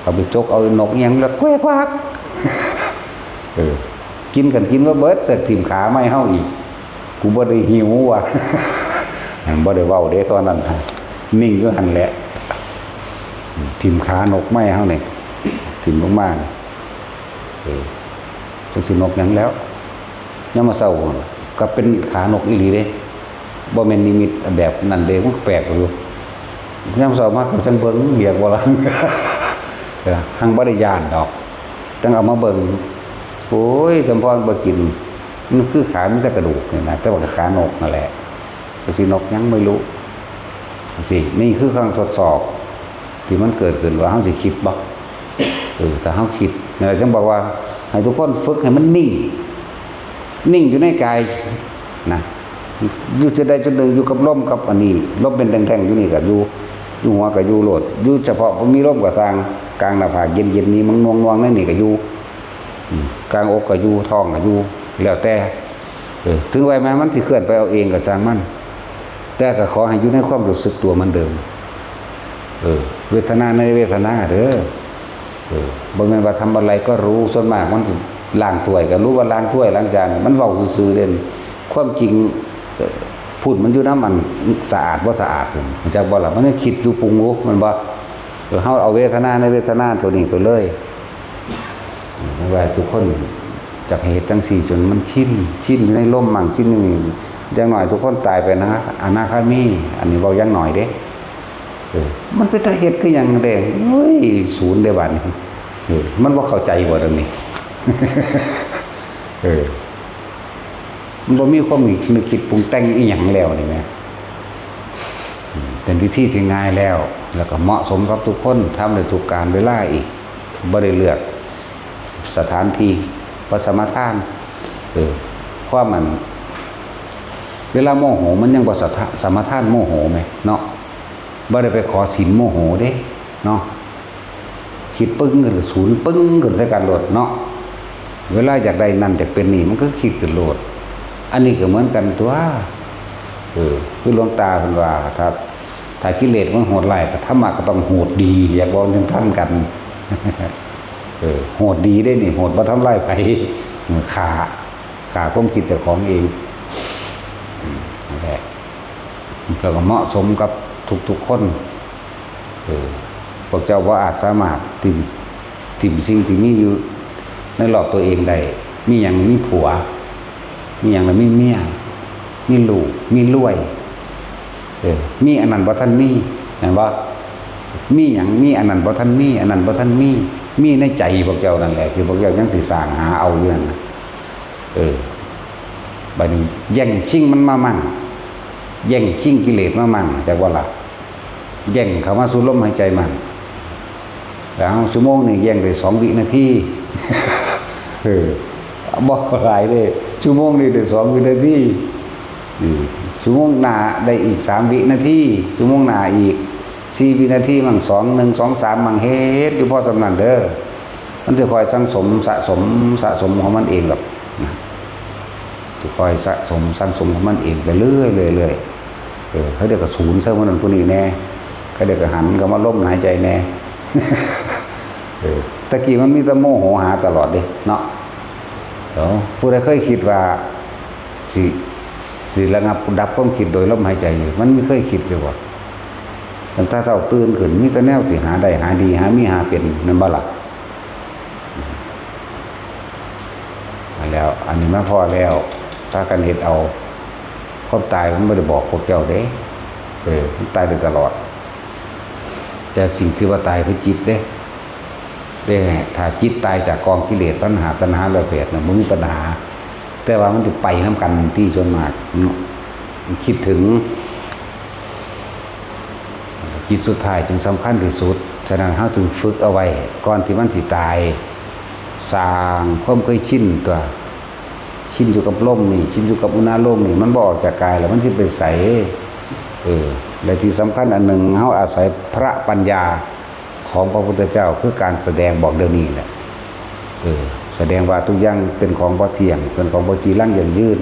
เอาไปจกเอานกยังแล้วแควกวักกินว่าเบิดเสร็จถิ่มขาไม่เฮาอีกกูบ่ได้หิวว่ะบ่ได้เว้าเด้ตอนนั้นนิ่งอยู่หั่นแหละถิ่มขานกไม่เฮานี่ถิ่มมากๆจังสินกหยังแล้วยามมาเช้าก็เป็นขานกอีหลีเด้บ่แม่นนิมิตแบบนั้นเด้มันแปลกอยู่ยามเช้ามาก็จังเบิ่งเรียกบ่ล่ะหังบ่ได้ย่านดอกจังเอามาเบิ่งโอ้ยสมพรบ่กินมันคือขามีแต่กระดูกนี่นะแต่ว่าขานกนั่นแหละก็สินกยังไม่รู้สินี่คือครั้งทดสอบที่มันเกิดขึ้นว่าเฮาสิคิดบ่แต่เฮาคิดนั่นแหละจังบอกว่าให้ทุกคนฝึกให้มันนิ่งอยู่ในกายนะอยู่จะได้จุดหนึ่งอยู่กับลมกับอันนี้ลมเป็นแท่งๆอยู่นี่ก็อยู่หัวก็อยู่โลดอยู่เฉพาะบ่มีลมก็สร้างกลางหน้าผากเย็นๆนี้มันน่วงๆนั่นนี่ก็อยู่กลางอกก็อยู่ท้องก็อยู่แล้วแต่ถึงไว้มามันสิเคลื่อนไปเอาเองก็สร้างมันแต่ก็ขอให้อยู่ในความรู้สึกตัวมันเดิมเวทนาในเวทนาเด้บ่แม่นว่าทำอะไรก็รู้ส่วนมากมันล้างถ้วยก็รู้ว่าล้างถ้วยล้างจานมันเว้าซื่อๆเด่นความจริงพูดมันอยู่น้ำมันสะอาดบ่สะอาดมันจักบ่ล่ะมันคิดอยู่ปรุงรู้มันบ่เฮาเอาเวทนาในเวทนาตัวนี้ไปเลยว่าทุกคนจากเหตุจังสี่จนมันชินในลมมั่งชินนี่อย่างหน่อยทุกคนตายไปนะอนาคามีอันนี้เว้าอย่างหน่อยเด้มันเป็นเหตุคืออย่างเด้เฮ้ยศูนย์ได้บัดนี้มันบ่เข้าใจบ่ตรงนี้มันบ่มีความนึกคิดปรุงแต่งอีหยังแล้วนี่แม่เป็นวิธีที่ง่ายแล้วก็เหมาะสมกับทุกคนทำได้ทุกการเวลาอีกบ่ได้เลือกสถานที่ประสมทานความมันเวลาโมโหมันยังบ่สมทานโมโหไหมเนาะบ่ได้ไปขอศีลโมโหเด้เนาะคิดปึ้งขึ้นศูนย์ปึ้งขึ้นใส่กันโลดเนาะเวลาอยากได้นั่นแต่เป็นนี่มันก็คิดขึ้นโลดอันนี้ก็เหมือนกันตัวคือหลวงตาเพิ่นว่าถ้ากิเลสมันโหดร้ายก็ธรรมะก็ต้องโหดดีอยากบอกทันกันโหดดีได้นี่โหดบ่ทำลายไผขาความคิดเจ้าของเองนั่นแหละแล้วก็เหมาะสมกับทุกคนพวกเจ้าว่าอาจสามารถติ่มสิ่งที่มีอยู่ในรอบตัวเองได้มีหยังมีผัวมีหยังแล้วมีเมียมีลูกมีรวยมีอันนั้นบ่ทันมีเห็นบ่มีหยังมีอันนั้นบ่ทันมีอันนั้นบ่ทันมีในใจพวกเจ้านั่นแหละคือพวกเจ้ายังสิสร้างหาเอาอยู่นั่นบัดนี้แย่งชิงมันมามั่งแย่งชิงกิเลสมามั่งจักว่าล่ะแย่งเข้ามาสู่ลมหายใจมันแล้วชั่วโมงนึงแย่งได้2วินาทีบ่หลายเด้ชั่วโมงนี้ได้2วินาทีชั่วโมงหน้าได้อีก3วินาทีชั่วโมงหน้าอีก4วินาทีมั่ง2 1 2 3มั่งเฮ็ดอยู่พอสำนั้นเด้อมันจะคอยสะสมของมันเองหรอกนะจะคอยสะสมของมันเองไปเรื่อยเขาเดี๋ยวก็ศูนย์ซะวันนั้นผู้นี้แน่เขาเดี๋ยวก็หันก็มาล้มหายใจแน่ตะกี้มันมีแต่โมโหหาตลอดเด้เนาะผู้ใดเคยคิดว่าสิระงับดับความคิดโดยลมหายใจอยู่มันไม่เคยคิดเลยว่าถ้าเราตื่นขึ้นมีแต่แนวสิหาได้หาดีหามีหาเป็นนั่นบ่ล่ะแล้วอันนี้มาพอแล้วถ้ากันเฮ็ดเอาความตายมันไม่ได้บอกพวกเจ้าเด้มันตายได้ตลอดแต่สิ่งที่ว่าตายคือจิตเด้ถ้าจิตตายจากกองกิเลสตัณหาและเพศน่ะมันมีปัญหาแต่ว่ามันจะไปนำกันที่ส่วนมากคิดถึงจิตสุดท้ายจึงสำคัญที่สุดฉะนั้นเฮาจึงฝึกเอาไว้ก่อนที่มันสิตายสร้างความเคยชินตัวช ชินอยู่กับลมนี่ชินอยู่กับอุณหภูมินี่มันบ่ออกจากกายแล้วมันสิไปใสและที่สำคัญอันหนึ่งเฮาอาศัยพระปัญญาของพระพุทธเจ้าคือการแสดงบอกเดี๋ยวนี้แหละแสดงว่าทุกอย่างเป็นของบ่เที่ยงเป็นของบ่จีรังยั่งยืน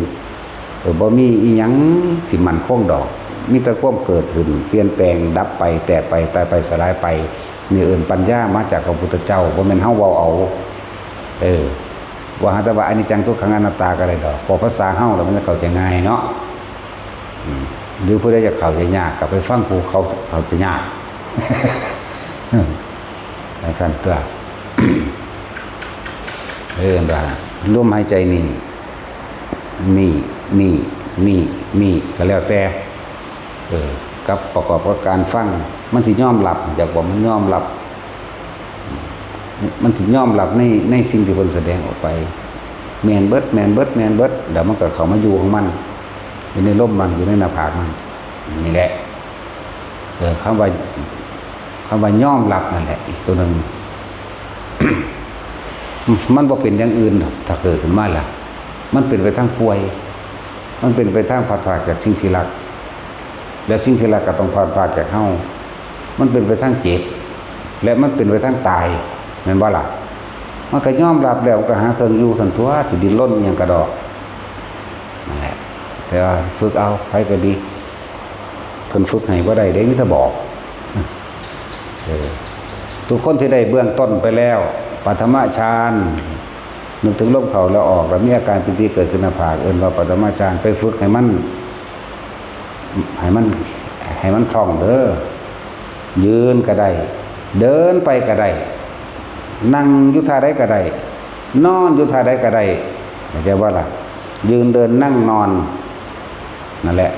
บ่มีอีหยังสิมั่นคงดอกมีแต่ความเกิดขึ้นเปลี่ยนแปลงดับไปแตกไปตายไปสลายไปนี่เอิ้นปัญญามาจากพระพุทธเจ้าบ่แม่นเฮาเว้าเอาว่าแต่ว่าอนิจจังทุกขังอนัตตาก็ได้ดอกพอภาษาเฮาแล้วมันจะเข้าใจง่ายเนาะหรือผู้ใดจะเข้าใจยากก็ไปฟังผู้เขาใจยากในขั้นตัวว่าลมหายใจนี่ก็แล้วแต่กับประกอบกับการฟังมันสิยอมรับอยากบอกมันยอมรับมันสิยอมรับในสิ่งที่เพิ่นแสดงออกไปแม่นเบิดเดี๋ยวมันก็เข้ามาอยู่ของมันอยู่ในลมมันอยู่ในหน้าผากมันนี่แหละคำว่ายอมรับนั่นแหละอีกตัวนึง มันบ่เป็นอย่างอื่นถ้าเกิดขึ้นมาล่ะมันเป็นไปทางป่วยมันเป็นไปทางผัดผ่าจากสิ่งที่รักและสิ่งที่รักก็ต้องผัดผ่าจากเฮามันเป็นไปทางเจ็บและมันเป็นไปทางตายแม่นบ่ล่ะมันก็ยอมรับแล้วก็หาเครื่องอยู่ทันทั่วสิดิ้นรนหยังกระดอกนั่นแหละแต่ว่าฝึกเอาใครก็ดีเพิ่นฝึกให้บ่ได้เด้มีแต่บอกทุกคนที่ได้เบื้องต้นไปแล้วปฐมฌานนึกถึงลมเข้าแล้วออกแล้วมีอาการปิติเกิดขึ้นหน้าผากเอิ้นว่าปฐมฌานไปฝึกให้มันคล่องเด้อยืนก็ได้เดินไปก็ได้นั่งอยู่ท่าใดก็ได้นอนอยู่ท่าใดก็ได้เข้าใจว่าล่ะยืนเดินนั่งนอนนั่นแหละ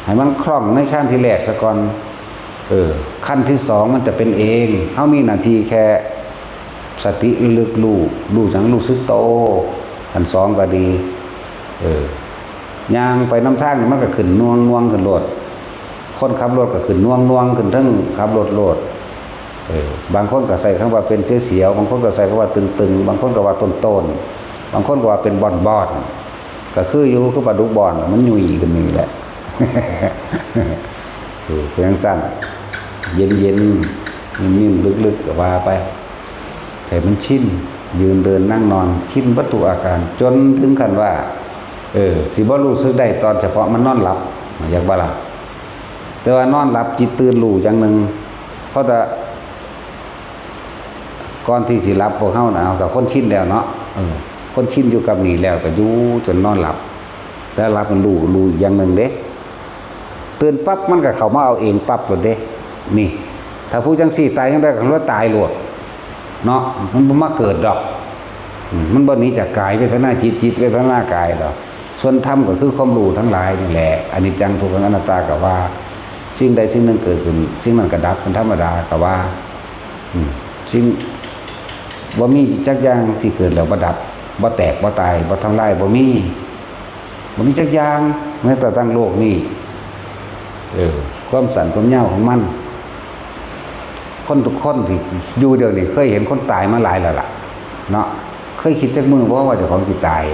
ให้มันคล่องในขั้นที่แรกซะก่อนขั้นที่สองมันจะเป็นเองเฮามีหน้าที่แค่สติลึกรู้จังรู้สึกโตขั้นสองก็ดีย่างไปน้ำทางมันก็ขึ้นน่วงขึ้นโลดคนขับรถก็ขึ้นน่วงขึ้นทั้งขับรถโลดบางคนก็ใส่คำว่าเป็นเสียวบางคนก็ใส่คำว่าตึงบางคนก็ว่าต้นบางคนก็ว่าเป็นบอนก็คืออยู่คือปลาดุกบอนมันยุ่ยกันนี่แหละเป็นอย่างสั้นเย็นนิ่มลึกๆก็ว่าไปแต่มันชินยืนเดินนั่งนอนชินวัตถุอาการจนถึงขั้นว่าสิบ่รู้สึกได้ตอนเฉพาะมันนอนหลับอยากบ่ล่ะแต่ว่านอนหลับจิตตื่นรู้อย่างนึงเพราะแต่ก่อนที่สิหลับพวกเฮาน่ะเอาแต่คนชินแล้วเนาะคนชินอยู่กับนี่แล้วก็อยู่จนนอนหลับแล้วหลับมันรู้อย่างนึงเด้ตื่นปั๊บมันก็เข้ามาเอาเองปั๊บโลดเด้นี่ถ้าผู้จังซี่ตายจังได๋ก็ว่าตายโลดเนาะมันบ่มาเกิดดอกมันบ่หนีจากกายเวทนาจิตเวทนากายดอกส่วนธรรมก็คือความรู้ทั้งหลายนี่แหละอนิจจังทุกขังอนัตตาก็ว่าสิ่งใดสิ่งหนึ่งเกิดขึ้นสิ่งนั้นก็ดับเป็นธรรมดาก็ว่าสิ่งบ่มีจักอย่างที่เกิดแล้วบ่ดับบ่แตกบ่ตายบ่ทำลายบ่มีจักอย่างแม้แต่ทั้งโลกนี้ความสั้นความยาวของมันคนทุกคนที่อยู่เดี๋ยวนี้เคยเห็นคนตายมาหลายแล้วล่ะเนาะเคยคิดจักมือบ่ว่าเจ้าของสิตาย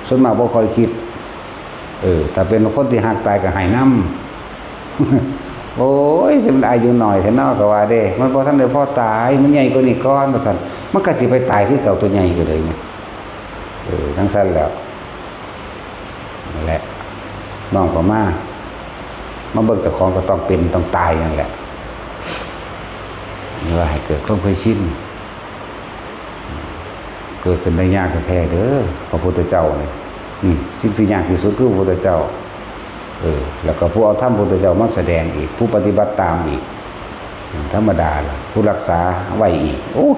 ส่วนมากบ่ค่อยคิดถ้าเป็นคนที่หักตายก็หายน้ำโอ้ยสิมันอายุน้อยแท้เนาะก็ว่าเด้มันบ่ทันได้พอตายมันใหญ่กว่านี้ก่อนว่าซั่นมันก็สิไปตายคือเก่าตัวใหญ่ก็เลยไงทั้งซั่นแล้วนั่นแหละน้องก็มาเบิ่งเจ้าของก็ต้องเป็นต้องตายนั่นแหละว่าให้เกิดความเคยชินเกิดขึ้นได้ยากแท้เด้อพระพุทธเจ้านี่สิ่งที่ยากที่สุดคือพระพุทธเจ้าแล้วก็ผู้เอาธรรมพระพุทธเจ้ามาแสดงอีกผู้ปฏิบัติตามอีกธรรมดาล่ะผู้รักษาไว้อีกโอ้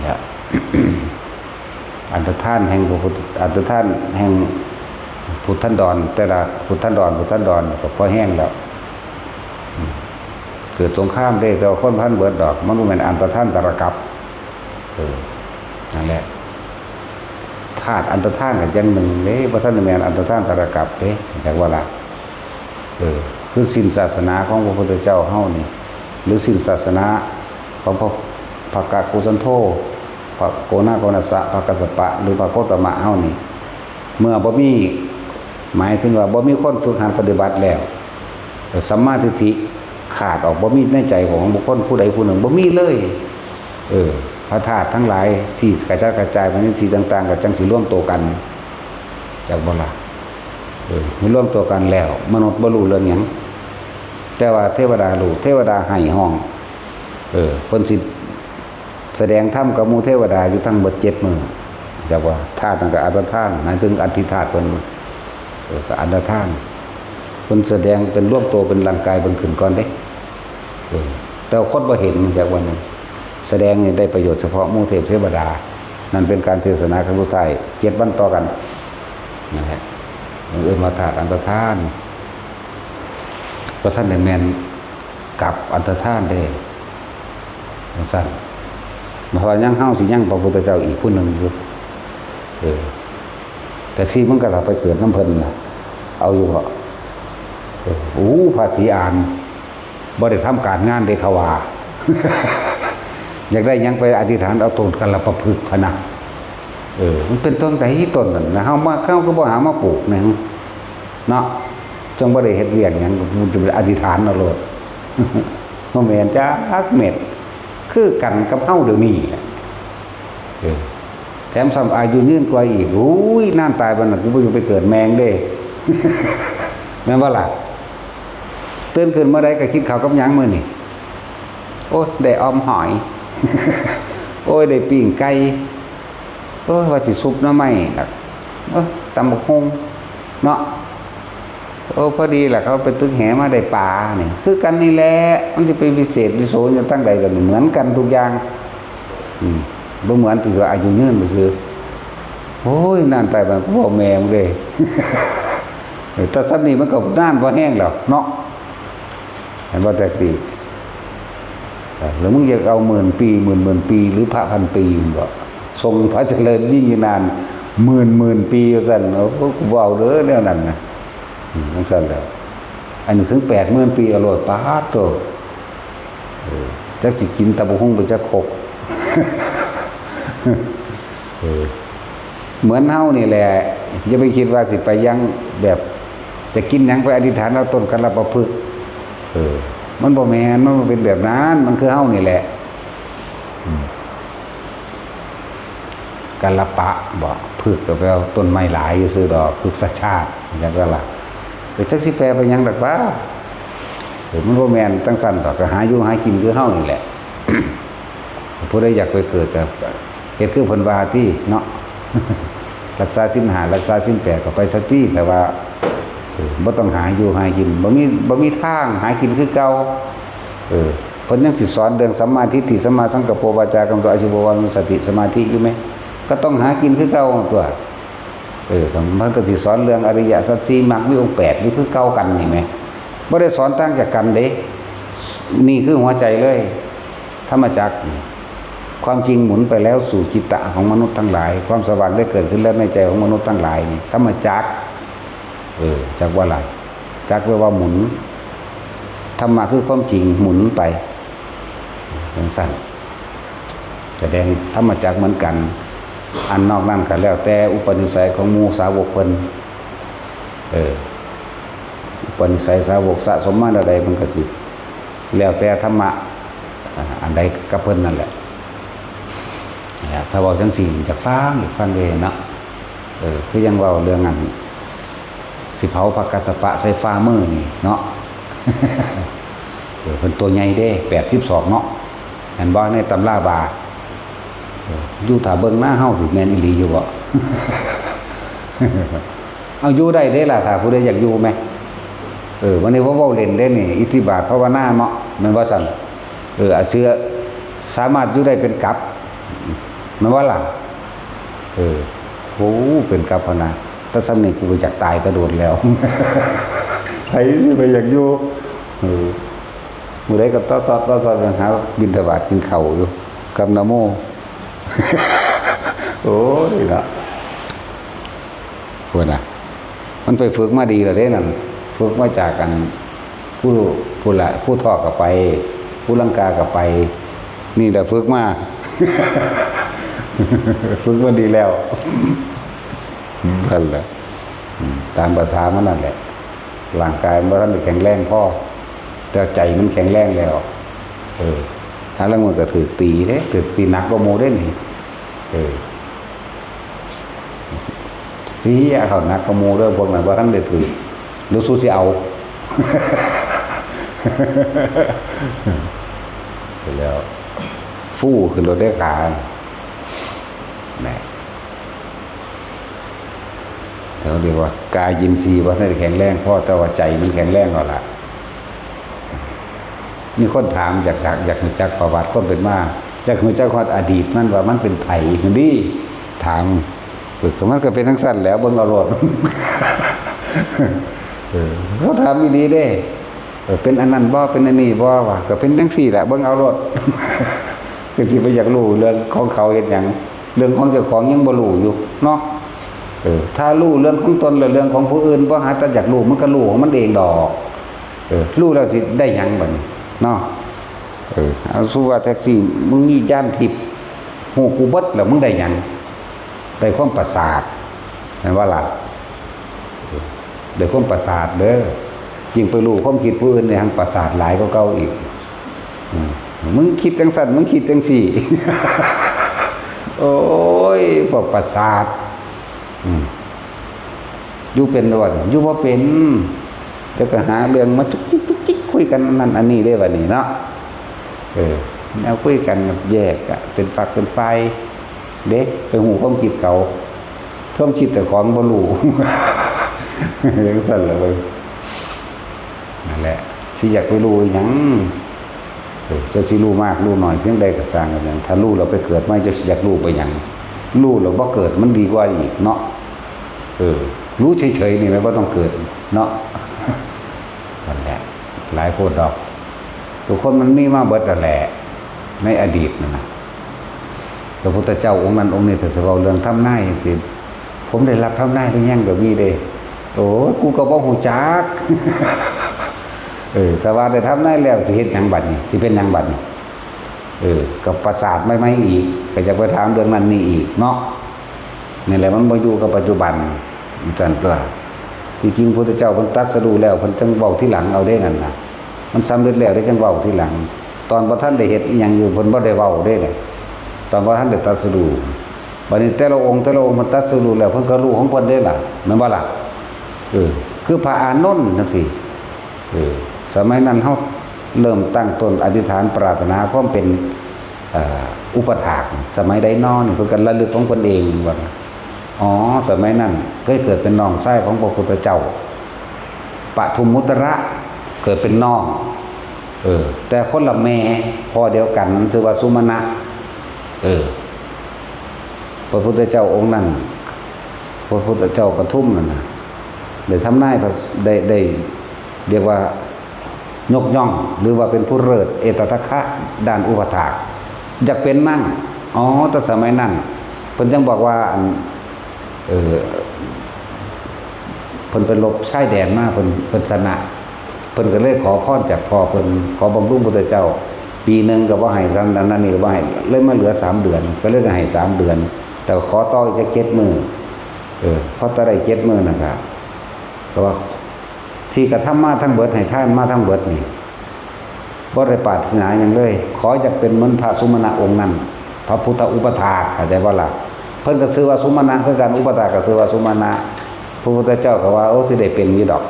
เนี่ย อันตรธานแห่งพระพุทธอันตรธานแห่งพุทธันดรแต่ละพุทธันดรก็พอแห้งแล้วเกิดสงครามได้แต่คนพันเบิดดอกมันเป็นอันตรธานตรกับนั่นแหละธาตุอันตรธานกับอย่างหนึ่งเด้พระท่านแม่นอันตรธานตรกับเด้จากว่าล่ะคือศีลศาสนาของพระพุทธเจ้าเฮานี่หรือศีลศาสนาของพระภกกุสันโธ พระโกนาโกนัสสะพระกัสสปะหรือพระโคตมะเฮานี่เมื่อบ่มีหมายถึงว่าบ่มีคนฝึกหัดปฏิบัติแล้วสัมมาทิฏฐิขาดออกบ่มีในใจของบุคคลผู้ใดผู้หนึ่งบ่มีเลยพระธาตุทั้งหลายที่กระจายไปในที่ต่างๆก็จังสิร่วมตัวกันจากบ่ล่ะมันร่วมตัวกันแล้วมนุษย์บ่รู้เรื่องหยังแต่ว่าเทวดารู้เทวดาให้ห้องเพิ่นสิแสดงธรรมกับหมู่เทวดาอยู่ทั้งเบิด7มื้อจากว่าธาตุนั่นก็อัตถานหมายถึงอธิธาตุเพิ่นก็อัตถานเพิ่นแสดงเป็นร่วมตัวเป็นร่างกายเพิ่นขึ้นก่อนเด้แต่คนบ่เห็นจากวันนั้นแสดงนี่ได้ประโยชน์เฉพาะหมู่เทวดานั่นเป็นการเทศนาครั้งสุดท้าย7วันต่อกันนั่นแหละมาธาตุอันตรธานพระท่านได้แม่นกับอันตรธานได้สั่นมาว่ายังเฮาสิยังพระพุทธเจ้าอีกผู้หนึ่งอยู่แต่ที่มันก็ไปเกิดน้ำเพิ่นน่ะเอาอยู่เหรอพระศรีอานบ่ได้ทำการงานได้เขาว่า อยากได้ยังไปอธิษฐานเอาต้นกัลปะพฤกษ์พะนะมันเป็นต้นใดต้นนั่นนะเฮามาเข้าก็บ่หามาปลูกนะเนาะจงบ่ได้เฮ็ดเวียกหยังมันจะอธิษฐานเอาโลด บ่แม่นจักเม็ดคือกันกับเฮาเดี๋ยวนี้แถมซ้ำอายุยืนกว่าอีกนานตายบัดนั้นกูบ่อยู่ไปเกิดแมงเด้ แม่นบ่ล่ะตื่นขึ้นเมื่อใดก็คิดข้าวกับหยังมื้อนี่โอ้ยได้ออมหอย โอ้ยได้ปิ้งไก่ว่าสิซุปหน่อไม้ล่ะตำบักหุ่งเนาะพอดีแหละเขาไปตึกแหมาได้ปลาเนี่ยคือกันนี่แหละมันจะเป็นพิเศษวิโสจะตั้งใดกันเหมือนกันทุกอย่างบ่เหมือนที่ว่าอายุยืนบ่ซื่อโอ้ยนานไปมันพ่อแม่มึงเลย แต่ซับนี้มันก็นานบ่แห้งแล้วเนาะเห็นบ่แต่สิแล้วมึงอยากเอา10,000 ปีหมื่นปีหรือพระพันปีบ่ทรงพระเจริญยิ่งนานหมื่นปีซั่นกูบ่เอาเด้อแนวนั้นนะนั่นสั่นแล้วอันนี้ถึง80,000 ปีอร่อยปาดโตจักสิกินตะบะฮุ่งไปจักคก เหมือนเฮานี่แหละอย่าไปคิดว่าสิไปยังแบบจะกินหยังไปอธิษฐานเอาต้นกัลปะพฤกษ์มันบ่แม่นมันเป็นแบบนั้นมันคือเฮานี่แหละกัลปะบ่พฤกษ์ก็แปลว่าต้นไม้หลายซื่อดอกพฤกษชาติจังซั่นล่ะแต่จักสิแปลไปหยังดอกว่ามันบ่แม่นจังซั่นดอกก็หาอยู่หากินคือเฮานี่แหละ ผู้ใดอยากไปเกิดก็เฮ็ดคือเพิ่นว่าที่เนาะ รักษาศีล5รักษาศีล8ก็ไปซะติแต่ว่าบ่ต้องหาอยู่หากินบ่มีทางหากินคือเก่าเพิ่นยังสิสอนเรื่องสัมมาทิฏฐิสัมมาสังกัปปะวาจากัมโตอาชีววานุสติสมาธิอยู่มั้ยก็ต้องหากินคือเก่าตัวมันก็สิสอนเรื่องอริยสัจ4มรรคมีองค์8นี่คือเก่ากันนี่แหมบ่ได้สอนต่างจากกันเด้นี่คือหัวใจเลยธรรมจักรความจริงหมุนไปแล้วสู่จิตตะของมนุษย์ทั้งหลายความสว่างได้เกิดขึ้นแล้วในใจของมนุษย์ทั้งหลายนี่ธรรมจักรจักว่าอะไรจักแปลว่าหมุนธรรมะคือความจริงหมุนไปอย่างสั้นแสดงธรรมจักรเหมือนกันอันนอกนั้นก็แล้วแต่อุปนิสัยของหมู่สาวกเพิ่นอุปนิสัยสาวกสะสมมาใดมันก็สิแล้วแต่ธรรมะอันใดกับเพิ่นนั่นแหละถ้าบอกจังสี่จากฟังเลยเนาะคือยังเว้าเรื่องนั้นสิเผาพระกัสสปะใส่ฟ้ามือนี่เนาะ เพิ่นตัวใหญ่เด้82เนาะเห็นบ่ในตำราบาอยู่ถ้าเบิ่งหน้าเฮาสิแม่นอีหลีอยู่บ่ เอาอยู่ได้เด้ล่ะถ้าผู้ใดอยากอยู่แม่วันนี้เว้าเล่นเด้นี่อิทธิบาทภาวนาเนาะแม่นบ่ซั่นอาเชื่อสามารถอยู่ได้เป็นกับแม่นว่าล่ะโหเป็นกับพนะถ้าสำนึกกูไปอยากตายตะโดดแล้ว ไผสิไปอยากอยู่มื้อใดก็ต้อซอดหาบิณฑบาตกินข้าวอยู่กับนะโม โอ้ยล่ะพุ่นน่ะมันไปฝึกมาดีแล้วเด้นั่นฝึกมาจากกันผู้ทอกก็ไปผู้ลังกาก็ไปนี่แหละฝึกมา เ ฝึกมาดีแล้วนั่นแหละตามภาษามันนั่นแหละร่างกายมันแข็งแรงพ่อแต่ใจมันแข็งแรงแล้วถ้าแล้วมันก็ถือตีเด้ถือตีหนักก็โมได้นี่พี่เขานักกโมเรื่องพวกนั้นว่าท่านได้ถือรู้สู้ที่เอาไปแล้วฟู่ขึ้นรถได้ขาเนี่ยเขาเรียกว่ากายยินทรีย์ว่าท่านแข็งแรงเพราะแต่ว่าใจมันแข็งแรงก่อนละนี่คนถามอยากรู้จักประวัติคนเป็นมาจากรู้จักความอดีตมันว่ามันเป็นไผ่ดีถามมันก็เป็นทั้งสั้นแล้วเบิ่งเอารถเขาถามอีหลีเด้เป็นอันนั้นบ่เป็นอันนี้บ่ว่าก็เป็นจังซี่แหละเบิ่งเอารถก็สิบ่อยากรู้เรื่องของเขาเฮ็ดหยังเรื่องของเจ้าของยังบ่รู้อยู่เนาะถ้ารู้เรื่องของตนหรือเรื่องของผู้อื่นบ่หาแต่อยากรู้มันก็รู้ของมันเองดอกรู้แล้วสิได้หยังบัดนี้เนาะเอาสู้ว่าแท็กซี่มึงมีย่านทิพย์ฮู้กูเบิดแล้วมึงได้หยังได้ความประสาทเห็นว่าล่ะได้ความประสาทเด้อยิ่งไปรู้ความคิดผู้อื่นในทางประสาทหลายก็เก่าอีกมึงคิดจังสั่นมึงคิดจังสี่ โอ้ยพวกประสาทอยู่เป็นด้วยอยู่ว่าเป็นจะก็หาเรื่องมาจุกจิกคุยกันนั่นอันนี้ได้วันนี้เนาะแล้วคุยกันแยกเป็นฝักเป็นไฟเด็กไปหูความคิดเขาความคิดแต่ของบรูยังสั่นเลยนั่นแหละที่อยากไปรู้ยังจะสิรู้มากรู้หน่อยเพียงใดก็สร้างกันอย่างถ้ารู้เราไปเกิดไม่จะอยากรู้ไปอย่างรู้เราบ่เกิดมันดีกว่าอีกเนาะรู้เฉยๆนี่ไม่ว่าต้องเกิดเนาะนั่นแหละหลายคนดอกทุกคนมันมีมาเบิดนั่นแหละในอดีตนั่นนะพระพุทธเจ้าองค์นั้นองค์นี้ถือว่าเรื่องทำนายสิผมได้รับทำนายทั้งยังแบบนี้เด้โอ้กูก็บ่ฮู้จักแต่ว่าได้ทำนายแล้วสิเฮ็ดหยังบัดนี้สิเป็นหยังบัดนี้กับประสาทไม่อีกก็จะไปถามเรื่องนั้นนี่อีกเนาะนี่แหละมันบ่อยู่กับปัจจุบันจังตัวจริงๆพระพุทธเจ้าเพิ่นตรัสรู้แล้วเพิ่นจังเว้าทีหลังเอาได้นั่นน่ะมันสำเร็จแล้วได้จังเว้าทีหลังตอนบ่ทันได้เฮ็ดอีหยังอยู่เพิ่นบ่ได้เว้าได้เลยตอนบ่ทันได้ตรัสรู้บัดนี้แต่ละองค์มันตรัสรู้แล้วเพิ่นก็รู้ของเพิ่นได้ล่ะแม่นบ่ล่ะคือพระอานนท์จังซี่สมัยนั้นเฮาเริ่มตั้งต้นอธิษฐานปรารถนาความเป็นอุปถากสมัยใดน้อนี่เพิ่นก็ระลึกของเพิ่นเองว่าอ๋อสมัยนั้นเคยเกิดเป็นน้องชายของพระพุทธเจ้าปทุมมุตระเกิดเป็นน้องแต่คนละแม่พ่อเดียวกันชื่อว่าสุมาณะพระพุทธเจ้าองค์นั้นพระพุทธเจ้าปทุมนั่นน่ะได้ทำนายได้เรียกว่ายกย่องหรือว่าเป็นผู้เลิศเอตทัคคะด้านอุปถากอยากเป็นมั่งอ๋อแต่สมัยนั้นเพิ่นจังบอกว่าเพิ่นเป็นลบชายแดนมาเพิ่นชนะเพิ่นก็เลยขอพรจากพ่อเพิ่นขอบำรุงพระพุทธเจ้าปีนึงก็บ่ให้นั้นนี่ก็บ่ให้เลยมาเหลือ3เดือนก็เลยให้3เดือนแต่ขอต่ออีก7มื้อพอตะได้7มื้อนะครับเพราะว่าที่กระทำมาทั้งเบิดให้ท่านมาทั้งเบิดนี่บ่ได้ปรารถนาหยังเลยขออยากเป็นเหมือนพระสุมาณะองค์นั้นพระพุทธอุปถากเข้าใจบ่ล่ะเพิ่นก็ชื่อว่าสุมาณะคือกันอุปถากก็ชื่อว่าสุมาณะพระพุทธเจ้าก็ว่าโอ้สิได้เป็นอยู่ดอก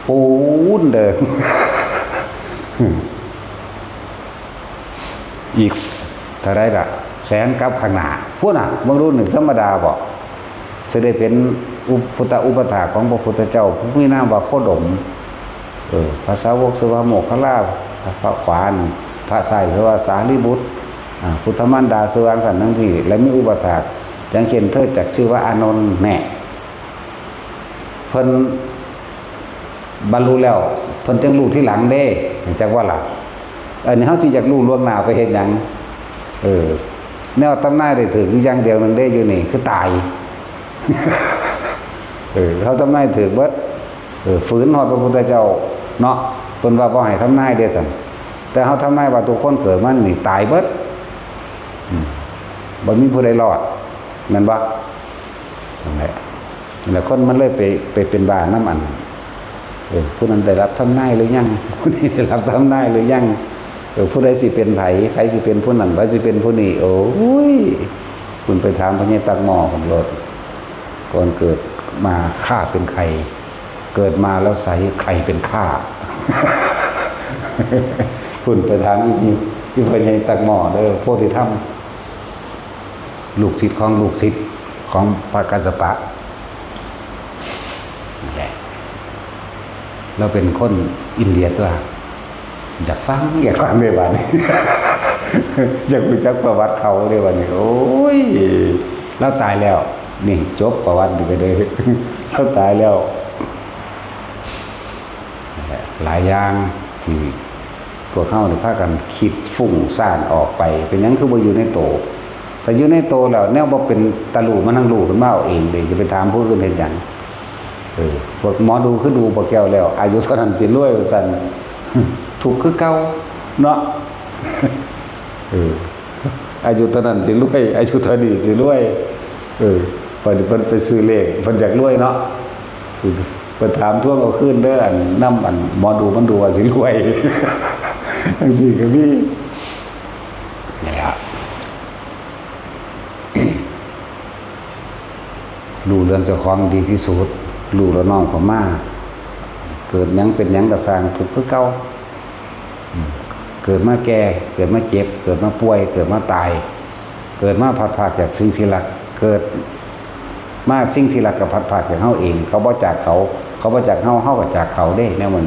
ปูนเด้อ อีกเท่าไรล่ะแสนกับข้างหน้าพวกน่ะบางรุ่นหนึ่งธรรมดาบ่สิได้เป็นพุทธอุปถากของพระพุทธเจ้าผู้มีนามว่าโคดมภาษาวกสวาโมคคัลลาพระขวานพระไสคือว่าสารีบุตรพุทธมารดาสว่างสันทั้งที่และมีอุปถากอย่างเช่นเธอจักชื่อว่าอานนท์แน่เพิ่นบรรลุแล้วเพิ่นจังรู้ที่หลังเด้จักว่าล่ะอันนี้เฮาสิอยากรู้ล่วงหน้าไปเฮ็ดหยังแนวตำนายได้ถึงอย่างเดียวนึงได้อยู่นี่คือตายเขาทำนายถือเบิดฝืนฮอดพระพุทธเจ้าเนาะเพิ่นว่าบ่ให้ทำนายเด้ซั่นแต่เฮาทำนายว่าทุกคนเกิดมานี่ตายเบิด บ่มีผู้ใดรอดแม่นบ่นั่นแหละแล้วคนมันเลยไปเป็นบ้าน้ำอันผู้นั้นได้รับทำนายหรือยังผู้นี้ได้รับทำนายหรือยังผู้ใดสิเป็นไผใครสิเป็นผู้นั้นใครสิเป็นผู้นี้โอ้ยคุณไปถามพระเนตรตักหม้อของรถก่อนเกิดมาข้าเป็นใครเกิดมาแล้วใส่ใครเป็นข้า คุณไปถามที่พระเนตรตักหม้อเด้อโพธิธรรมลูกศิษย์ของลูกศิษย์ของพระกัสสปะนั่นแหละเราเป็นคนอินเดียตัวอยากฟังในวันนี้ อยากรู้จักประวัติเขาในวันนี้โอ้ยเราตายแล้วนี่จบประวัติไปเลยเราตายแล้วหลายอย่างที่พวกเขาเนี่ยพากันคิดฟุ้งซ่านออกไปเป็นยังคือบ่อยู่ในโตแต่อยู่ในโตแล้วแนวบ่เป็นตะลูมานั่งลูขึ้นมาเอาเองเลยจะไปถามผู้อื่นเห็นอย่างพวกหมอดูคือดูบ่แก้วแล้วอายุเท่านั้นสิรวยว่าซั่นถูกคือเก่าเนาะอายุเท่านั้นสิรวยอายุเท่านี้สิรวยพอเพิ่นไปซื้อเลขเพิ่นอยากรวยเนาะเพิ่นถามทั่วเอาขึ้นเด้ออันนำอันหมอดูมันดูว่าสิรวยจังซี่ก็มีนี่ล่ะรู้เรื่องเจ้าของดีที่สุดรู้แล้วน้องเขามาเกิดหยังเป็นหยังก็สร้างทุกข์คือเก่าเกิดมาแก่เกิดมาเจ็บเกิดมาป่วยเกิดมาตายเกิดมาพัดพรากจากสิ่งที่รักเกิดมาสิ่งที่รักกับพัดพรากจากเฮาเองเขาบ่จากเขาบ่จากเฮาก็จากเขาเด้แนวมัน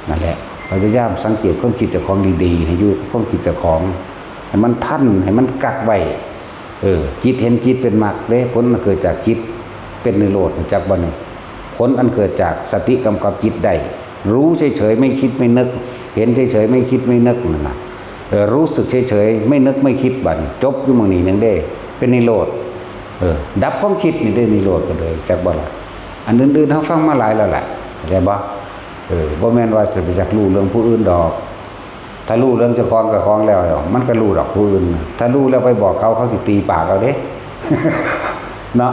นั่นแหละพยายามสังเกตความคิดเจ้าของดีๆให้อยู่ความคิดเจ้าของให้มันทันให้มันกักไว้จิตเห็นจิตเป็นมรรคเด้ผลมันเกิดจากจิตเป็นนิโรธจากบ่นี่ผลอันเกิดจากสติกำกับจิตได้รู้เฉยๆไม่คิดไม่นึกเห็นเฉยๆไม่คิดไม่นึกนั่นน่ะรู้สึกเฉยๆไม่นึกไม่คิดบัดจบอยู่หม้องนี้นึงเด้เป็นนิโรธดับความคิดนี่ได้นิโรธก็เลยจากบ่ล่ะอันอื่นๆเฮาฟังมาหลายแล้วแหละเข้าใจบ่บ่แม่นว่าจะไปจักรู้เรื่องผู้อื่นดอกถ้ารู้เรื่องเจ้าของกับของแล้วมันก็รู้ดอกผู้อื่นถ้ารู้แล้วไปบอกเขาสิตีปากเอาเด้ เนาะ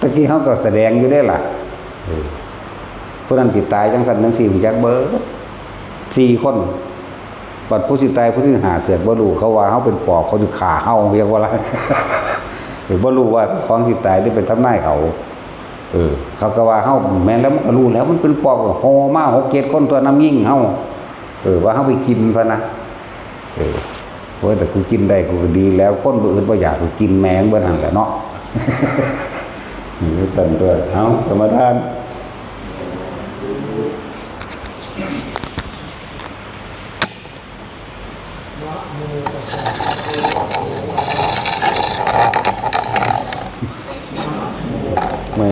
ตะกี้เขาก็แสดงอยู่ได้ล่ะผู้นั้นสิตายจังซั่นจังซี่จักเบิด4คนบัดผู้สิตายผู้ที่หาเสือกบ่รู้เขาว่าเฮาเป็นปอบเขาสิฆ่าเฮาเรียกว่าอะไร บ่รู้ว่าของสิตายได้เป็นทำนายเขาเขาก็ว่าเฮาแม่นแล้วมันก็รู้แล้วมันเป็นปอบโหมา6-7คนตัวน้ำยิ่งเฮาว่าเฮาไปกินพะนะโอ้ยแต่กูกินได้กูก็ดีแล้วคนบ่อื่นบ่อยากกูกินแมงเบิดนั่นแหละเนาะนี่สั่นตัวเอาสมทานนะโมตัสสะ